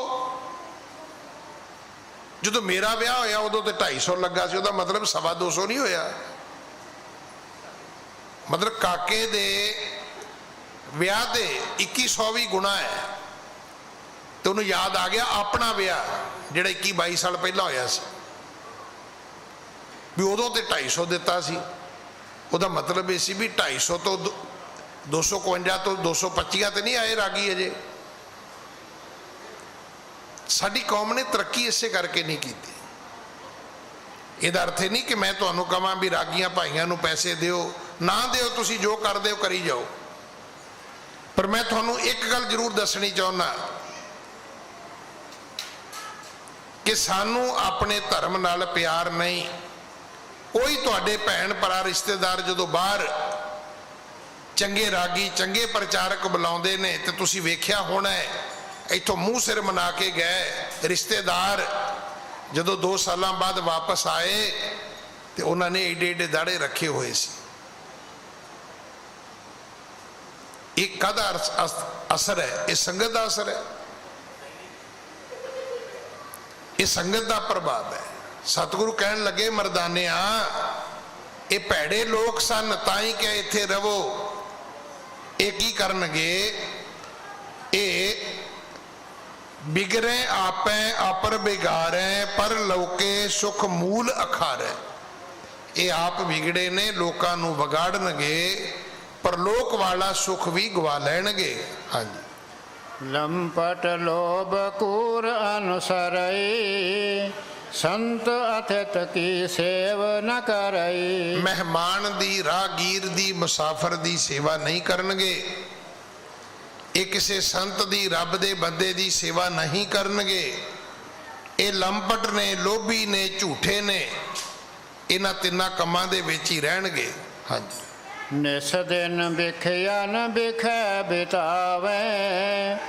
जो मेरा विआह होया उदों तो 250 लगा सी, उहदा मतलब 225 नहीं होया। मतलब काके दे विआह दे 2100 भी गुणा है। तो उन्होंने याद आ गया अपना विआह जिहड़ा 21-22 साल पहला होया सी, भी उदों तो 250 दिता सी। उहदा मतलब ये सी भी 250 तो 251 तो 225 तो नहीं आए रागी अजे। साडी कौम ने तरक्की इसे करके नहीं की। ਇਹਦਾ अर्थ नहीं कि मैं ਤੁਹਾਨੂੰ ਕਹਾਂ भी रागियां भाइयों ਨੂੰ पैसे ਦਿਓ ना ਦਿਓ, ਤੁਸੀਂ जो कर दो करी जाओ। पर मैं ਤੁਹਾਨੂੰ एक गल जरूर दसनी चाहना ਕਿ ਸਾਨੂੰ ਆਪਣੇ ਧਰਮ ਨਾਲ ਪਿਆਰ ਨਹੀਂ। ਉਹੀ ਤੁਹਾਡੇ ਭੈਣ ਭਰਾ ਰਿਸ਼ਤੇਦਾਰ ਜਦੋਂ ਬਾਹਰ ਚੰਗੇ ਰਾਗੀ ਚੰਗੇ ਪ੍ਰਚਾਰਕ ਬੁਲਾਉਂਦੇ ਨੇ ਤੇ ਤੁਸੀਂ ਵੇਖਿਆ ਹੋਣਾ ਇੱਥੋਂ ਮੂੰਹ ਸਿਰ ਮਨਾ ਕੇ ਗਏ ਰਿਸ਼ਤੇਦਾਰ, ਜਦੋਂ 2 ਸਾਲਾਂ ਬਾਅਦ ਵਾਪਸ ਆਏ ਤੇ ਉਹਨਾਂ ਨੇ ਏਡੇ ਏਡੇ ਦਾੜੇ ਰੱਖੇ ਹੋਏ ਸੀ। ਇਹ ਕਾਹਦਾ ਅਸਰ ਹੈ? ਇਹ ਸੰਗਤ ਦਾ ਅਸਰ ਹੈ, ਇਹ ਸੰਗਤ ਦਾ ਪ੍ਰਭਾਵ ਹੈ। ਸਤਿਗੁਰੂ ਕਹਿਣ ਲੱਗੇ ਮਰਦਾਨਿਆਂ, ਇਹ ਭੈੜੇ ਲੋਕ ਸਨ ਤਾਂ ਹੀ ਕਿ ਇੱਥੇ ਰਵੋ। ਇਹ ਕੀ ਕਰਨਗੇ? ਇਹ ਬਿਗਰੇ ਆਪੈ ਆਪਰ ਬਿਗਾਰੈ ਪਰ ਲੋਕੇ ਸੁਖ ਮੂਲ ਅਖਾਰੈ। ਇਹ ਆਪ ਵਿਗੜੇ ਨੇ, ਲੋਕਾਂ ਨੂੰ ਵਿਗਾੜਨਗੇ, ਪਰ ਲੋਕ ਵਾਲਾ ਸੁਖ ਵੀ ਗਵਾ ਲੈਣਗੇ। ਹਾਂਜੀ। ਲੰਪਟ ਲੋਭ ਕੂਰ ਅਨੁਸਰਈ ਸੰਤ ਅਥਿਤ ਕੀ ਸੇਵ ਨ ਕਰਈ। ਮਹਿਮਾਨ ਦੀ, ਰਾਹਗੀਰ ਦੀ, ਮੁਸਾਫਰ ਦੀ ਸੇਵਾ ਨਹੀਂ ਕਰਨਗੇ। ਇਹ ਕਿਸੇ ਸੰਤ ਦੀ, ਰੱਬ ਦੇ ਬੰਦੇ ਦੀ ਸੇਵਾ ਨਹੀਂ ਕਰਨਗੇ। ਇਹ ਲੰਪਟ ਨੇ, ਲੋਭੀ ਨੇ, ਝੂਠੇ ਨੇ। ਇਹਨਾਂ ਤਿੰਨਾਂ ਕੰਮਾਂ ਦੇ ਵਿੱਚ ਹੀ ਰਹਿਣਗੇ। ਹਾਂਜੀ। ਨਿਸ ਦਿਨ ਵਿਖਿਆ ਨ ਵਿਖੈ ਬਿਤਾਵੈ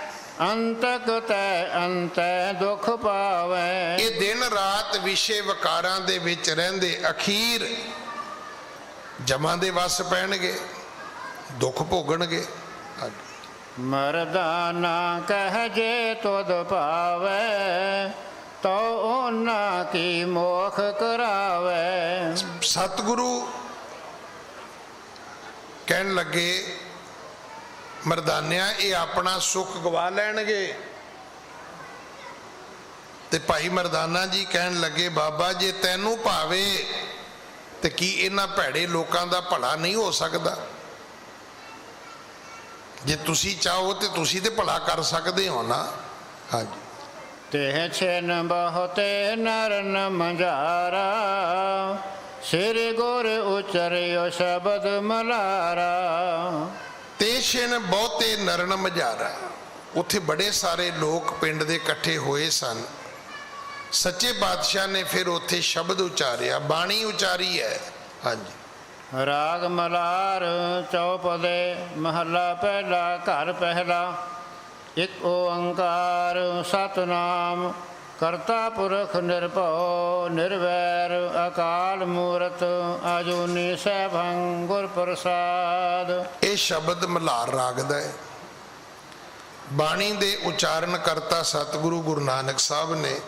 ਅੰਤਕ ਤੈ ਅੰਤੈ ਦੁਖ ਪਾਵੈ। ਇਹ ਦਿਨ ਰਾਤ ਵਿਸ਼ੇ ਵਿਕਾਰਾਂ ਦੇ ਵਿੱਚ ਰਹਿੰਦੇ ਅਖੀਰ ਜਮਾਂ ਦੇ ਵਸ ਪੈਣਗੇ, ਦੁੱਖ ਭੋਗਣਗੇ। ਮਰਦਾਨਾ ਕਹਿ ਜੇ ਤੁਧ ਪਾਵੈ ਤੋ ਉਹਨਾਂ ਕੀ ਮੋਖ ਕਰਾਵੈ। ਸਤਿਗੁਰੂ ਕਹਿਣ ਲੱਗੇ ਮਰਦਾਨਿਆਂ, ਇਹ ਆਪਣਾ ਸੁੱਖ ਗਵਾ ਲੈਣਗੇ। ਤੇ ਭਾਈ ਮਰਦਾਨਾ ਜੀ ਕਹਿਣ ਲੱਗੇ ਬਾਬਾ ਜੇ ਤੈਨੂੰ ਭਾਵੇ ਤੇ ਕੀ ਇਹਨਾਂ ਭੈੜੇ ਲੋਕਾਂ ਦਾ ਭਲਾ ਨਹੀਂ ਹੋ ਸਕਦਾ? ਜੇ ਤੁਸੀਂ ਚਾਹੋ ਤੇ ਤੁਸੀਂ ਤੇ ਭਲਾ ਕਰ ਸਕਦੇ ਹੋ ਨਾ। ਹਾਂਜੀ। ਤੇ ਛਿਨ ਬਹੁਤੇ ਨਰਨ ਮੰਝਾਰਾ ਸ੍ਰੀ ਗੁਰ ਉਚਰਿਓ ਸ਼ਬਦ ਮਲਾਰਾ। ਤੇਸ਼ਨ ਬਹੁਤੇ ਨਰਨ ਮਝਾਰਾ। ਉੱਥੇ ਬੜੇ ਸਾਰੇ ਲੋਕ ਪਿੰਡ ਦੇ ਇਕੱਠੇ ਹੋਏ ਸਨ। ਸੱਚੇ ਪਾਤਸ਼ਾਹ ਨੇ ਫਿਰ ਉੱਥੇ ਸ਼ਬਦ ਉਚਾਰਿਆ, ਬਾਣੀ ਉਚਾਰੀ ਹੈ। ਹਾਂਜੀ। ਰਾਗ ਮਲਾਰ ਚੌਪਦੇ ਮਹੱਲਾ ਪਹਿਲਾ ਘਰ ਪਹਿਲਾ। ਇੱਕ ਓੰਕਾਰ ਸਤਨਾਮ ਕਰਤਾ ਪੁਰਖ ਨਿਰਭਉ ਨਿਰਵੈਰ ਅਕਾਲ ਮੂਰਤ ਅਜੂਨੀ ਸੈਭੰ ਗੁਰ ਪ੍ਰਸਾਦ। ਇਹ ਸ਼ਬਦ ਮਲਾਰ ਰਾਗ ਦਾ ਹੈ। ਬਾਣੀ ਦੇ ਉਚਾਰਨ ਕਰਤਾ ਸਤਿਗੁਰੂ ਗੁਰੂ ਨਾਨਕ ਸਾਹਿਬ ਨੇ।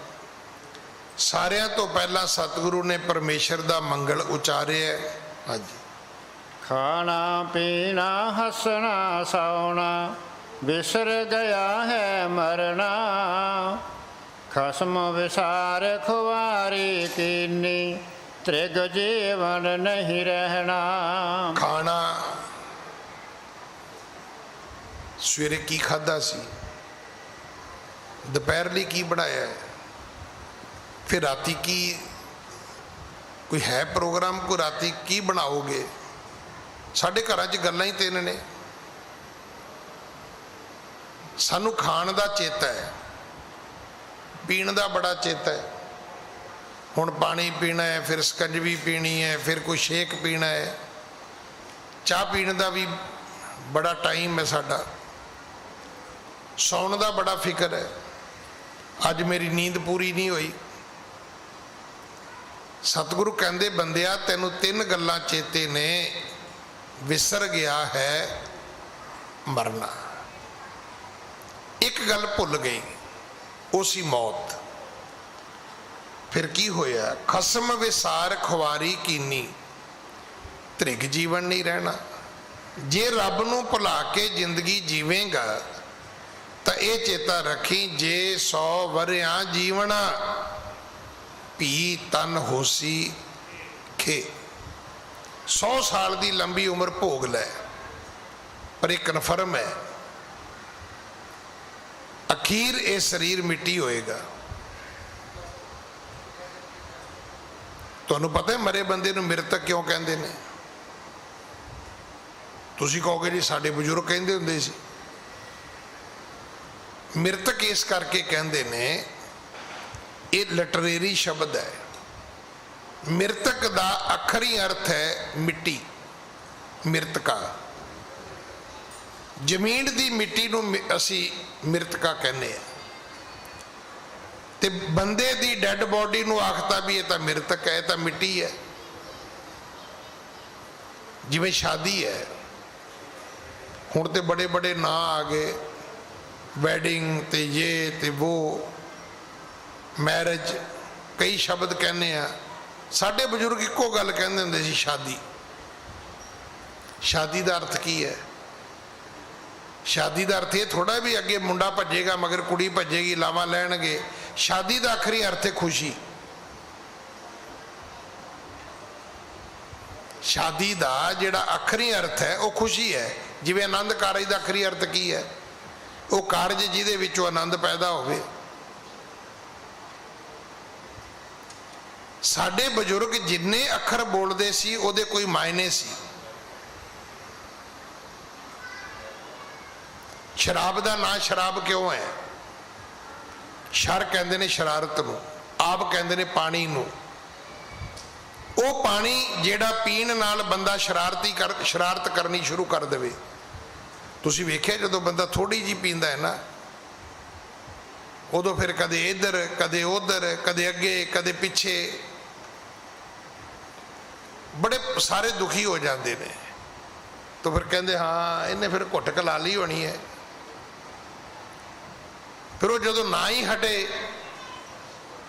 ਸਾਰਿਆਂ ਤੋਂ ਪਹਿਲਾਂ ਸਤਿਗੁਰੂ ਨੇ ਪਰਮੇਸ਼ਰ ਦਾ ਮੰਗਲ ਉਚਾਰਿਆ। ਹਾਂਜੀ। ਖਾਣਾ ਪੀਣਾ ਹੱਸਣਾ ਸੌਣਾ ਵਿਸਰ ਗਿਆ ਹੈ ਮਰਨਾ ਖਸਮ ਵਿਸਾਰ ਖੁਆਰੀ ਕੀਨੀ ਤ੍ਰਿਗ ਜੀਵਨ ਨਹੀਂ ਰਹਿਣਾ। ਖਾਣਾ ਸਵੇਰੇ ਕੀ ਖਾਧਾ ਸੀ, ਦੁਪਹਿਰ ਲਈ ਕੀ ਬਣਾਇਆ, ਫਿਰ ਰਾਤੀ ਕੀ ਕੋਈ ਹੈ ਪ੍ਰੋਗਰਾਮ, ਕੋਈ ਰਾਤੀ ਕੀ ਬਣਾਓਗੇ? ਸਾਡੇ ਘਰਾਂ 'ਚ ਗੱਲਾਂ ਹੀ ਤਿੰਨ ਨੇ। ਸਾਨੂੰ ਖਾਣ ਦਾ ਚੇਤਾ ਹੈ, ਪੀਣ ਦਾ ਬੜਾ ਚੇਤਾ ਹੈ। ਹੁਣ ਪਾਣੀ ਪੀਣਾ ਹੈ, ਫਿਰ ਸਕੰਜਵੀ ਪੀਣੀ ਹੈ, ਫਿਰ ਕੋਈ ਸ਼ੇਕ ਪੀਣਾ ਹੈ। ਚਾਹ ਪੀਣ ਦਾ ਵੀ ਬੜਾ ਟਾਈਮ ਹੈ ਸਾਡਾ। ਸੌਣ ਦਾ ਬੜਾ ਫਿਕਰ ਹੈ, ਅੱਜ ਮੇਰੀ ਨੀਂਦ ਪੂਰੀ ਨਹੀਂ ਹੋਈ। ਸਤਿਗੁਰੂ ਕਹਿੰਦੇ ਬੰਦਿਆ ਤੈਨੂੰ ਤਿੰਨ ਗੱਲਾਂ ਚੇਤੇ ਨੇ, ਵਿਸਰ ਗਿਆ ਹੈ ਮਰਨਾ। ਇੱਕ ਗੱਲ ਭੁੱਲ ਗਈ, ਉਹ ਸੀ ਮੌਤ। ਫਿਰ ਕੀ ਹੋਇਆ? ਖਸਮ ਵਿਸਾਰ ਖੁਆਰੀ ਕੀਨੀ ਤ੍ਰਿਗ ਜੀਵਨ ਨਹੀਂ ਰਹਿਣਾ। ਜੇ ਰੱਬ ਨੂੰ ਭੁਲਾ ਕੇ ਜ਼ਿੰਦਗੀ ਜੀਵੇਂਗਾ ਤਾਂ ਇਹ ਚੇਤਾ ਰੱਖੀ, ਜੇ 100 ਵਰਿਆਂ ਜੀਵਣਾ ਭੀ ਤਨ ਹੋਸੀ ਖੇ। 100 ਸਾਲ ਦੀ ਲੰਬੀ ਉਮਰ ਭੋਗ ਲੈ, ਪਰ ਇਹ ਕਨਫਰਮ ਹੈ ਅਖੀਰ ਇਹ ਸਰੀਰ ਮਿੱਟੀ ਹੋਏਗਾ। ਤੁਹਾਨੂੰ ਪਤਾ ਹੈ ਮਰੇ ਬੰਦੇ ਨੂੰ ਮ੍ਰਿਤਕ ਕਿਉਂ ਕਹਿੰਦੇ ਨੇ? ਤੁਸੀਂ ਕਹੋਗੇ ਜੀ ਸਾਡੇ ਬਜ਼ੁਰਗ ਕਹਿੰਦੇ ਹੁੰਦੇ ਸੀ। ਮ੍ਰਿਤਕ ਇਸ ਕਰਕੇ ਕਹਿੰਦੇ ਨੇ, ये लिटरेरी शब्द है। मृतक का अखरी अर्थ है मिट्टी, मृतका। जमीन की मिट्टी नूं असी मृतका कहने आ, ते बंदे दी डैड बॉडी नूं आखता भी ये तो मृतक है, ये तो मिट्टी है। जिवें शादी है, हुण ते बड़े बड़े ना आ गए, वैडिंग ते ये ते वो, मैरिज, कई शब्द कहने आ। साडे बजुर्ग इक्को गल कहंदे हुंदे सी, शादी। शादी का अर्थ की है? शादी का अर्थ ये थोड़ा भी अगे मुंडा भजेगा मगर कुड़ी भजेगी, लावा लैणगे। शादी का आखिरी अर्थ है खुशी। शादी का जिहड़ा आखिरी अर्थ है वह खुशी है। जिवें आनंद कारज का आखिरी अर्थ की है? वो कारज जिहदे विचों आनंद पैदा होवे। साडे बजुर्ग जिन्ने अखर बोलते सी उहदे कोई मायने सी। शराब का ना शराब क्यों है? शर कहते ने शरारत नूं, आप कहते ने पानी नूं। वो पानी जिहड़ा पीण नाल बंदा शरारत करनी शुरू कर देवे। तुसीं वेखिआ जदों बंदा थोड़ी जी पींदा है ना, उदों फिर कदे इधर कदे उधर, कदे अगे कदे पिछे, बड़े सारे दुखी हो जाते हैं। तो फिर कहते हाँ इन्हें फिर घुट कला ली होनी है। फिर वो जो ना ही हटे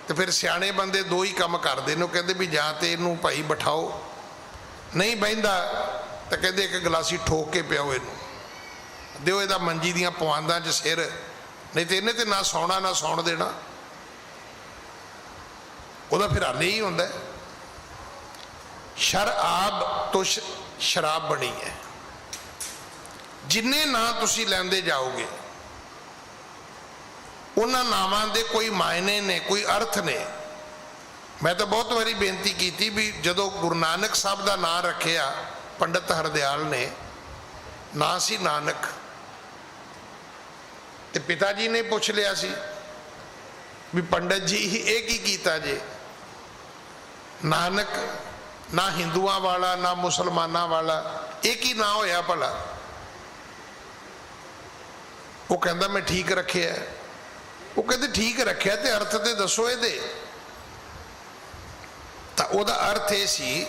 तो फिर सियाणे बंदे दो ही काम करते हैं। कहते भी जां तो इनू भाई बिठाओ, नहीं बहिंदा तो कहते एक गिलासी ठोक के पियाओ, इनू दिओ इहदा मंजी दियां पवांदां च सिर, नहीं तो इन्हें तो ना सौना ना सौण देना। वह फिर हल ही होंदा है। शराब तो शराब बनी है। जिन्ने ना तुसी लैंदे जाओगे उन्होंने नावां दे कोई मायने ने, कोई अर्थ ने। मैं तो बहुत बारी बेनती की थी भी जदों गुरु नानक साहब का नाम रखिया पंडित हरदयाल ने, ना सी नानक, ते पिता जी ने पूछ लिया सी भी पंडित जी ये की कीता जे? नानक ना हिंदुआं वाला ना मुसलमाना वाला, एक ही ना होया भला? वो कहता मैं ठीक रखे है। वो कहते ठीक रखे तो अर्थ तो दसो ये। तो वह अर्थ ये सी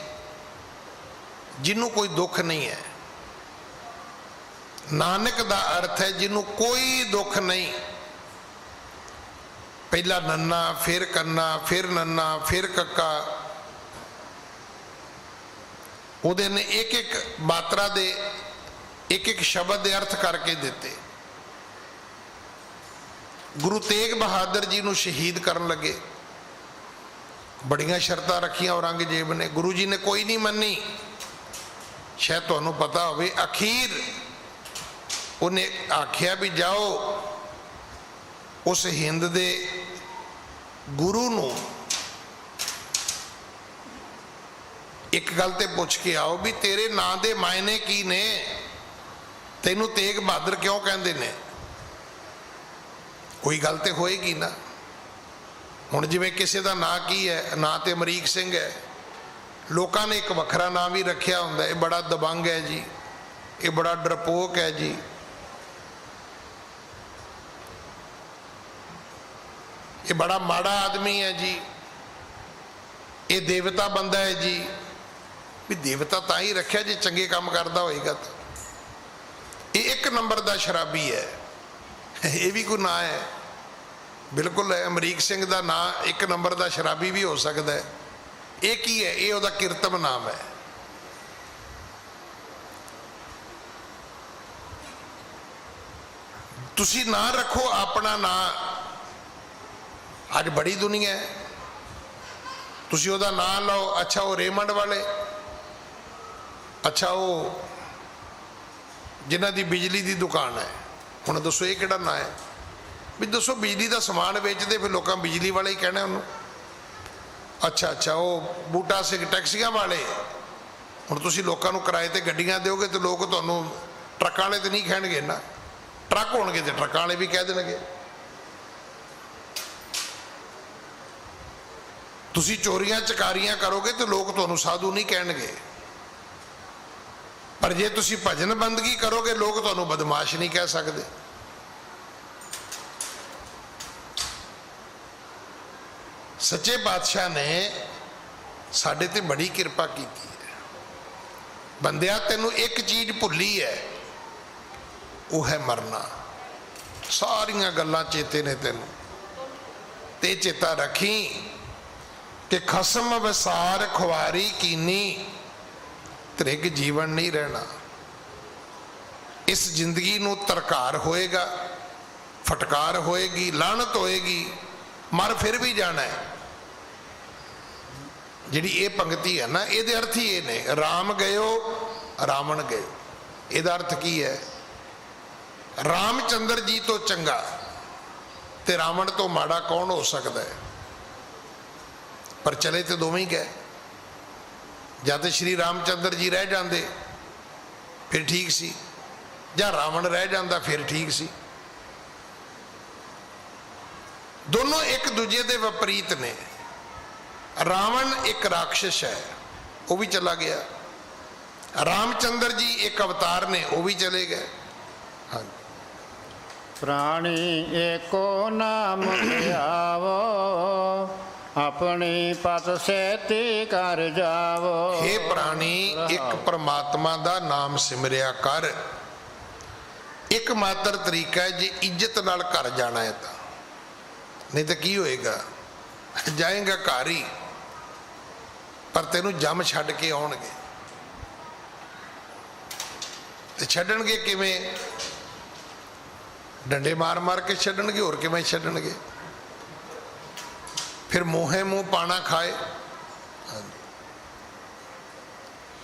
जिन्हों कोई दुख नहीं है। नानक का अर्थ है जिन्हों कोई दुख नहीं। पहला नन्ना, फिर कन्ना, फिर नन्ना, फिर कक्का। उहदे ने एक एक मात्रा दे एक एक शब्द दे अर्थ करके दिते। गुरु तेग बहादुर जी नूं शहीद करन लगे, बड़ियां शर्तां रखियां औरंगजेब ने, गुरु जी ने कोई नहीं मन्नी। शायद तुहानूं पता होवे अखीर उन्हें आख्या भी जाओ उस हिंद दे गुरु नूं एक गल ते पुछ के आओ भी तेरे नां दे मायने की ने, तैनूं तेग बहादुर क्यों कहंदे ने? कोई गल तो होएगी ना। हुण जिवें किसी का नां की है, नां तो अमरीक सिंह है, लोगों ने एक वखरा नाम भी रखिया हुंदा, ये बड़ा दबंग है जी, ये बड़ा डरपोक है जी। ये बड़ा माड़ा आदमी है जी, ये देवता बंदा है जी। भी देवता तां ही रखिया जे चंगे काम करता होएगा। तो ये एक नंबर का शराबी है। ये भी कोई ना है? बिल्कुल है। अमरीक सिंह का ना एक नंबर का शराबी भी हो सकता है। एक ही है, ये उसका कीर्तन नाम है। तुसी ना रखो अपना ना। अज बड़ी दुनिया है, तुसी उसका नाम लो। अच्छा वो रेमंड वाले, अच्छा वो जिन्हां दी बिजली की दुकान है, हुण दसो ये किहड़ा ना है? भी दसो बिजली का समान बेचते, फिर लोग बिजली वाले ही कहना उन्होंने। अच्छा अच्छा वो बूटा सिंह टैक्सियां वाले, हुण तुसीं लोकां नूं किराए ते गड्डियां दोगे तो लोग तुहानूं ट्रकां वाले तो नहीं कहणगे ना। ट्रक होणगे तो ट्रकां वाले भी कह देणगे। ਤੁਸੀਂ ਚੋਰੀਆਂ ਚਕਾਰੀਆਂ ਕਰੋਗੇ ਤੇ ਲੋਕ ਤੁਹਾਨੂੰ ਸਾਧੂ ਨਹੀਂ ਕਹਿਣਗੇ, ਪਰ ਜੇ ਤੁਸੀਂ ਭਜਨ ਬੰਦਗੀ ਕਰੋਗੇ ਲੋਕ ਤੁਹਾਨੂੰ ਬਦਮਾਸ਼ ਨਹੀਂ ਕਹਿ ਸਕਦੇ। ਸੱਚੇ ਪਾਤਸ਼ਾਹ ਨੇ ਸਾਡੇ ਤੇ ਬੜੀ ਕਿਰਪਾ ਕੀਤੀ ਹੈ। ਬੰਦਿਆ ਤੈਨੂੰ ਇੱਕ ਚੀਜ਼ ਭੁੱਲੀ ਹੈ, ਉਹ ਹੈ ਮਰਨਾ। ਸਾਰੀਆਂ ਗੱਲਾਂ ਚੇਤੇ ਨੇ ਤੈਨੂੰ, ਤੇ ਚੇਤਾ ਰੱਖੀ ਕਿ ਖਸਮ ਵਿਸਾਰ ਖੁਆਰੀ ਕੀਨੀ, ਤ੍ਰਿਗ ਜੀਵਨ ਨਹੀਂ ਰਹਿਣਾ। ਇਸ ਜ਼ਿੰਦਗੀ ਨੂੰ ਤਰਕਾਰ ਹੋਏਗਾ, ਫਟਕਾਰ ਹੋਏਗੀ, ਲਾਹਨਤ ਹੋਏਗੀ, ਮਰ ਫਿਰ ਵੀ ਜਾਣਾ ਹੈ। ਜਿਹੜੀ ਇਹ ਪੰਕਤੀ ਹੈ ਨਾ, ਇਹਦੇ ਅਰਥ ਹੀ ਇਹ ਨੇ, ਰਾਮ ਗਇਓ ਰਾਵਣ ਗਏ। ਇਹਦਾ ਅਰਥ ਕੀ ਹੈ? ਰਾਮਚੰਦਰ ਜੀ ਤੋਂ ਚੰਗਾ ਤੇ ਰਾਵਣ ਤੋਂ ਮਾੜਾ ਕੌਣ ਹੋ ਸਕਦਾ ਹੈ? ਪਰ ਚਲੇ ਤੇ ਦੋਵੇਂ ਹੀ ਗਏ। ਜਾਂ ਤੇ ਸ਼੍ਰੀ ਰਾਮਚੰਦਰ ਜੀ ਰਹਿ ਜਾਂਦੇ ਫਿਰ ਠੀਕ ਸੀ, ਜਾਂ ਰਾਵਣ ਰਹਿ ਜਾਂਦਾ ਫਿਰ ਠੀਕ ਸੀ। ਦੋਨੋਂ ਇੱਕ ਦੂਜੇ ਦੇ ਵਿਪਰੀਤ ਨੇ। ਰਾਵਣ ਇੱਕ ਰਾਖਸ਼ ਹੈ, ਉਹ ਵੀ ਚਲਾ ਗਿਆ। ਰਾਮਚੰਦਰ ਜੀ ਇੱਕ ਅਵਤਾਰ ਨੇ, ਉਹ ਵੀ ਚਲੇ ਗਏ। ਹਾਂਜੀ। ਪ੍ਰਾਣੀ ਏਕੋ ਨਾਮ ਧਿਆਵੋ, ਆਪਣੀ ਪਤ ਸੇਤੀ ਕਰ ਜਾਵੋ। ਹੇ ਪ੍ਰਾਣੀ, ਇੱਕ ਪਰਮਾਤਮਾ ਦਾ ਨਾਮ ਸਿਮਰਿਆ ਕਰ। ਇੱਕ ਮਾਤਰ ਤਰੀਕਾ ਹੈ, ਜੇ ਇੱਜ਼ਤ ਨਾਲ ਘਰ ਜਾਣਾ ਹੈ ਤਾਂ, ਨਹੀਂ ਤਾਂ ਕੀ ਹੋਏਗਾ? ਜਾਏਗਾ ਘਰ ਹੀ, ਪਰ ਤੈਨੂੰ ਜੰਮ ਛੱਡ ਕੇ ਆਉਣਗੇ। ਤੇ ਛੱਡਣਗੇ ਕਿਵੇਂ? ਡੰਡੇ ਮਾਰ ਮਾਰ ਕੇ ਛੱਡਣਗੇ, ਹੋਰ ਕਿਵੇਂ ਛੱਡਣਗੇ? ਫਿਰ ਮੋਹੇ ਮੂੰਹ ਪਾਣਾ ਖਾਏ।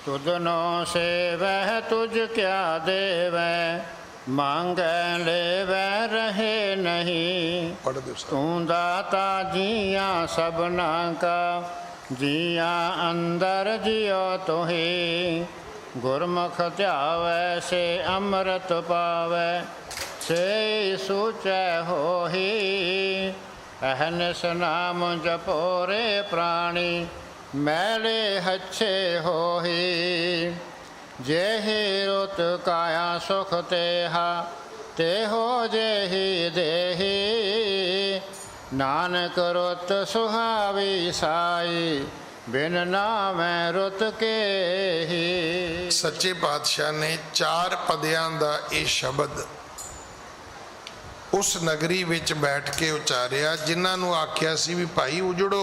ਤੁਧਨੋ ਸੇਵੈ ਤੁਝ ਕਿਆ ਦੇਵੈ, ਮੰਗੈ ਲੇਵੈ ਰਹੇ ਨਹੀਂ। ਪੜ੍ਹ ਦਿਓ। ਤੂੰ ਦਾਤਾ ਜੀਆਂ ਸਭਨਾ ਕਾ, ਜੀਆਂ ਅੰਦਰ ਜਿਉ ਤੋਹੀ। ਗੁਰਮੁਖ ਧਿਆਵੈ ਸੇ ਅੰਮ੍ਰਿਤ ਪਾਵੈ, ਸੇ ਸੂਚੈ ਹੋਹੀ। ਅਹਨਿਸ ਨਾਮ ਜਪੋ ਰੇ ਪ੍ਰਾਣੀ, ਮੈਲੇ ਹੱਛੇ ਹੋਹੀ। जेहि रुत काया सुख तेहा, तेहो जेहि देहि। नानक रुत सुहावी साई, बिन नामै रुत केहि। सच्चे पातशाह ने 4 पदियां दा ये शब्द उस नगरी विच बैठ के उचारिया, जिन्हां नूं आख्या सी भी भाई उजड़ो,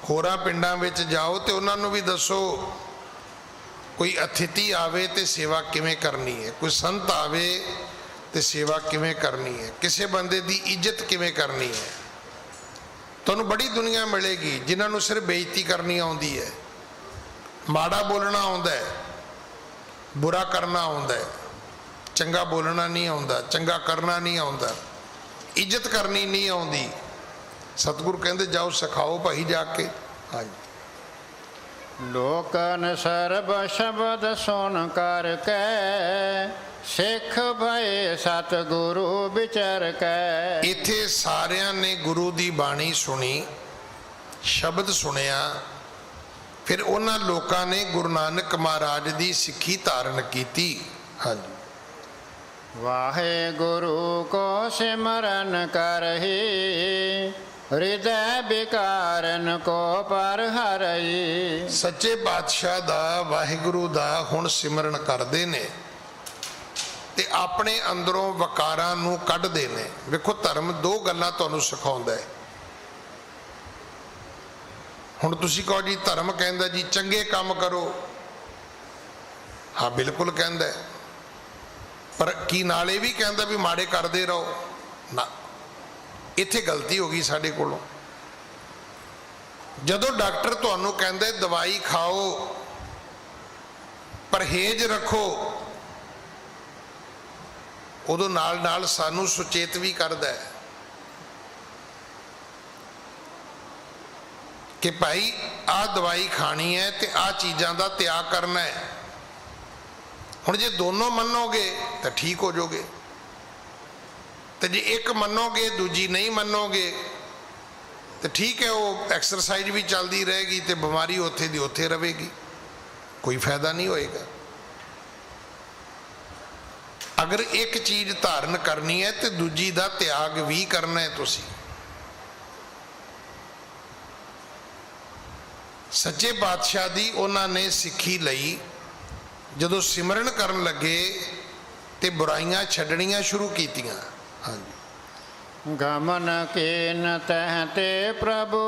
होरां पिंडां विच जाओ ते उन्हां नूं भी दसो कोई अतिथि आवे तो सेवा किवें करनी है, कोई संत आवे तो सेवा किवें करनी है, किसी बंदे की इज्जत किवें करनी है। तुहानूं बड़ी दुनिया मिलेगी जिन्हां नूं सिर्फ बेइज्जती करनी आउंदी है, माड़ा बोलना आउंदा है, बुरा करना आउंदा है, चंगा बोलना नहीं आउंदा, चंगा करना नहीं आउंदा, इज्जत करनी नहीं आउंदी। सतगुरु कहंदे जाओ सिखाओ भाई जाके। हाँ जी। लोकन सर्ब शब्द सुन कर कै, सिख भय सतगुरु विचर कै। इत्थे सारियां ने गुरु दी बाणी सुनी, शब्द सुनिया, फिर उन्हां लोकां ने गुरु नानक महाराज दी सिक्खी धारण कीती। हाँ जी। वाहे गुरु को सिमरन करही, हृदय विकारन को पर हरई। सच्चे पातशाह दा वाहिगुरु दा हुण सिमरन करदे ने ते अपने अंदरों वकारां नूं कढदे ने। वेखो धर्म 2 गल्लां तुहानूं सिखाउंदा है। हुण तुसीं कहो जी धर्म कहंदा जी चंगे काम करो, हाँ बिल्कुल कहंदा है, पर की नाले भी कहंदा भी माड़े करदे रहो ना। इत्थे गलती हो गई साडे कोलों। जदों डॉक्टर तुहानूं कहंदे दवाई खाओ, परहेज रखो, उदों नाल नाल सानूं सुचेत भी करदा है कि भाई आ दवाई खानी है ते आ चीज़ां दा त्याग करना है। हुण जे दोनों मनोगे तो ठीक हो जाओगे, तो जे एक मनोगे दूजी नहीं मनोगे तो ठीक है, वो एक्सरसाइज भी चलती रहेगी तो बीमारी उत्थे दी उत्थे रहेगी, कोई फायदा नहीं होएगा। अगर एक चीज़ धारण करनी है तो दूजी का त्याग भी करना है। तुसी सच्चे पातशाह दी उन्होंने सिक्खी लई, जदों सिमरन करन लगे तो बुराइयां छड्डणियां शुरू कीतियां। हाँ जी। गमन केन तहते प्रभु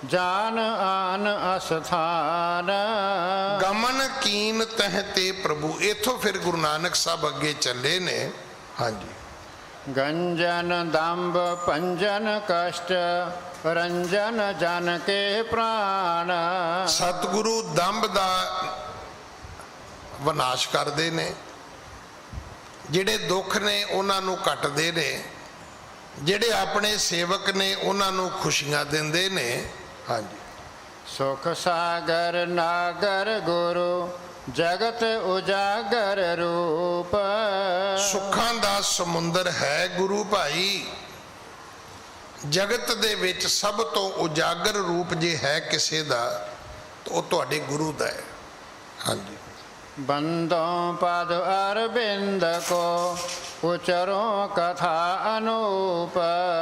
जान आन अस्थान। गमन कीन तहते प्रभु, इथों फिर गुरु नानक साहब अगे चले ने। हाँ जी। गंजन दंभ पंजन कष्ट रंजन जन के प्राण। सतगुरु दंभ दा विनाश करते ने, जिहड़े दुख ने उन्होंने कटते ने, जिहड़े अपने सेवक ने उन्होंने खुशियां देंदे ने। हाँ जी। सुख सागर नागर गुरु जगत उजागर रूप। सुखां दा समुंदर है गुरु भाई, जगत दे विच सब तो उजागर रूप जे है किसी दा तो वह तुहाडे गुरु दा है। हाँ जी। बंदों पद अरविंद को उचरों कथा अनूप।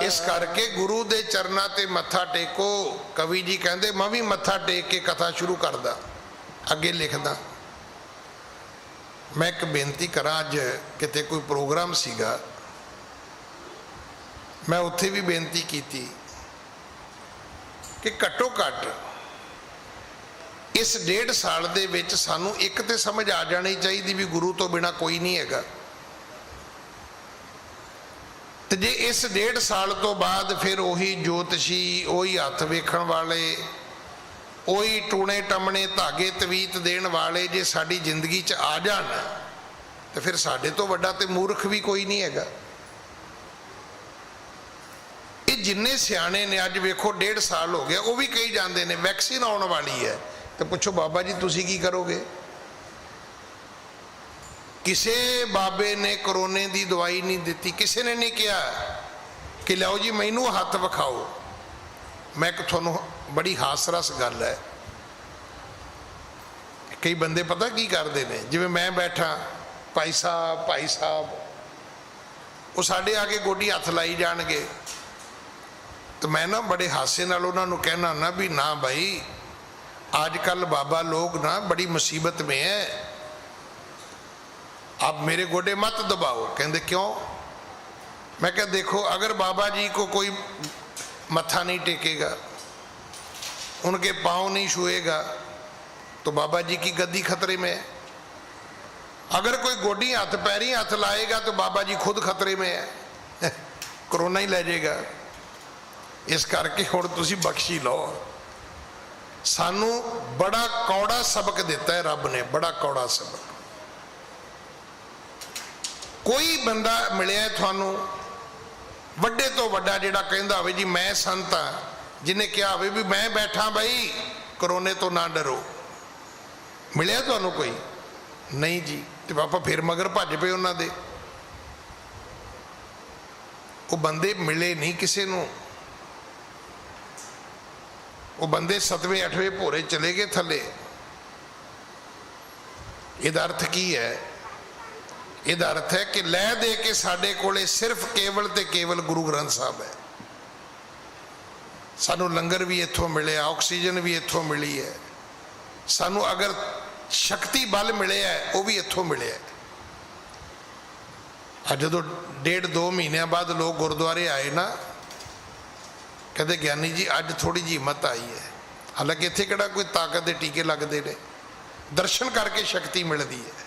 इस करके गुरु दे चरना ते मत्था टेको। कवि जी कहते मैं भी मत्था टेक के कथा शुरू करदा, अगे लिखदा। मैं एक बेनती करा, अज किते कोई प्रोग्राम सीगा, मैं उत्थे भी बेनती की कि घट्टो घट इस 1.5 साल दे विच सानू एक ते समझ आ जानी चाहिए भी गुरु तो बिना कोई नहीं हैगा। ते जे इस 1.5 साल तो बाद फिर उही ज्योतिषी, उही हथ वेखण वाले, उही टूणे टमणे धागे तवीत देण वाले जे साडी जिंदगी च आ जाण तो फिर साडे तो वड्डा ते मूर्ख भी कोई नहीं हैगा। ये जिन्ने सियाणे ने, अज वेखो 1.5 साल हो गया, वो भी कही जाते हैं वैक्सीन आने वाली है, तो पूछो बाबा जी तुसी की करोगे? किसे बाबे ने कोरोने की दवाई नहीं दी, किसी ने नहीं कहा कि लो जी मैनू हथ विखाओ। मैं एक थोनों बड़ी हासरस गल है, कई बंदे पता की करते हैं, जिवें मैं बैठा भाई साहब वो साढ़े आके गोडी हथ लाई जाणगे, तो मैं ना बड़े हासे नाल उन्होंने कहना ना भी ना भाई आजकल बाबा लोग ना बड़ी मुसीबत में है, आप मेरे गोडे मत दबाओ। कहते क्यों? मैं कह देखो, अगर बाबा जी को कोई मत्था नहीं टेकेगा, उनके पाँव नहीं छुएगा तो बाबा जी की गद्दी खतरे में है। अगर कोई गोडी हाथ पैरी हाथ लाएगा तो बाबा जी खुद खतरे में है, कोरोना ही ले जाएगा। इस करके हुण तुसीं बख्शी लो। सानू बड़ा कौड़ा सबक दिता है रब ने, बड़ा कौड़ा सबक। कोई बंदा मिलिया थानू वड्डे तो वड्डा जिहड़ा कहंदा होवे जी मैं संत हाँ, जिन्हें कहा होवे भी मैं बैठा भाई कोरोने तो ना डरो, मिलिया थानू कोई? नहीं जी। तो पापा फिर मगर भज पे उन्हां दे। वो बंदे मिले नहीं किसी नूं, वो बंदे 7वें 8वें भोरे चले गए थले। इहदा अर्थ की है? इहदा अर्थ है कि लै दे के साडे कोले सिर्फ केवल ते केवल गुरु ग्रंथ साहब है। सानू लंगर भी इत्थों मिले, ऑक्सीजन भी इत्थों मिली है, सानू अगर शक्ति बल मिले है वो भी इत्थों मिले है। अज जो 1.5-2 महीनों बाद लोग गुरुद्वारे आए ना, कहते ज्ञानी जी अज थोड़ी जी हिम्मत आई है। हालांकि इत्थे किहड़ा कोई ताकत के टीके लगते ने, दर्शन करके शक्ति मिलती है,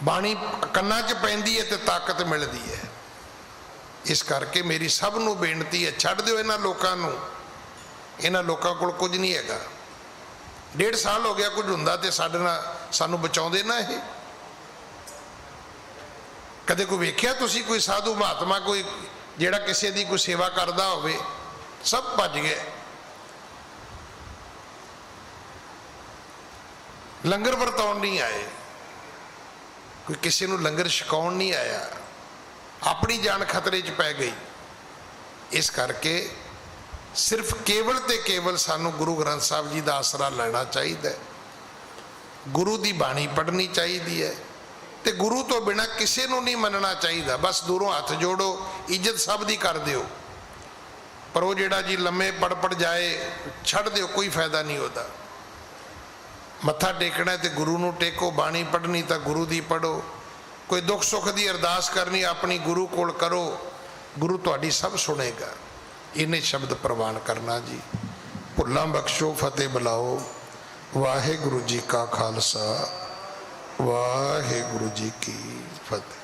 बाणी कन्ना च पैंदी है तो ताकत मिलती है। इस करके मेरी सब नूं बेनती है, छड्ड दिओ इन्हां लोकां नूं, इन्हां लोकां कोल कुछ नहीं हैगा। 1.5 साल हो गया कुछ हुंदा ते साडे नाल सानू बचाउंदे ना। ये कदे कोई वेख्या तुसीं कोई साधु महात्मा कोई जिहड़ा किसी दी कोई सेवा करदा होवे? सब भज गए। लंगर वरताउण नहीं आए, कोई किसी नूं लंगर छकाउण नहीं आया, अपनी जान खतरे च पै गई। इस करके सिर्फ केवल ते केवल सानू गुरु ग्रंथ साहब जी का आसरा लेना चाहिए, गुरु की बाणी पढ़नी चाहिए है, तो गुरु तो बिना किसी को नहीं मनना चाहिए। बस दूरों हथ जोड़ो, इज्जत सब की कर दो, पर वो जेड़ा जी लम्मे पड़ जाए छड़ दो, कोई फायदा नहीं होता। मत्था टेकना तो गुरु नूं टेको, बाणी पढ़नी तो गुरु की पढ़ो, कोई दुख सुख की अरदास करनी अपनी गुरु कोल करो, गुरु तुहाडी सब सुनेगा। इन्हें शब्द प्रवान करना जी। भुल्लां बख्शो, फतेह बुलाओ। वाहिगुरु जी का खालसा, वाहिगुरु जी की फतेह।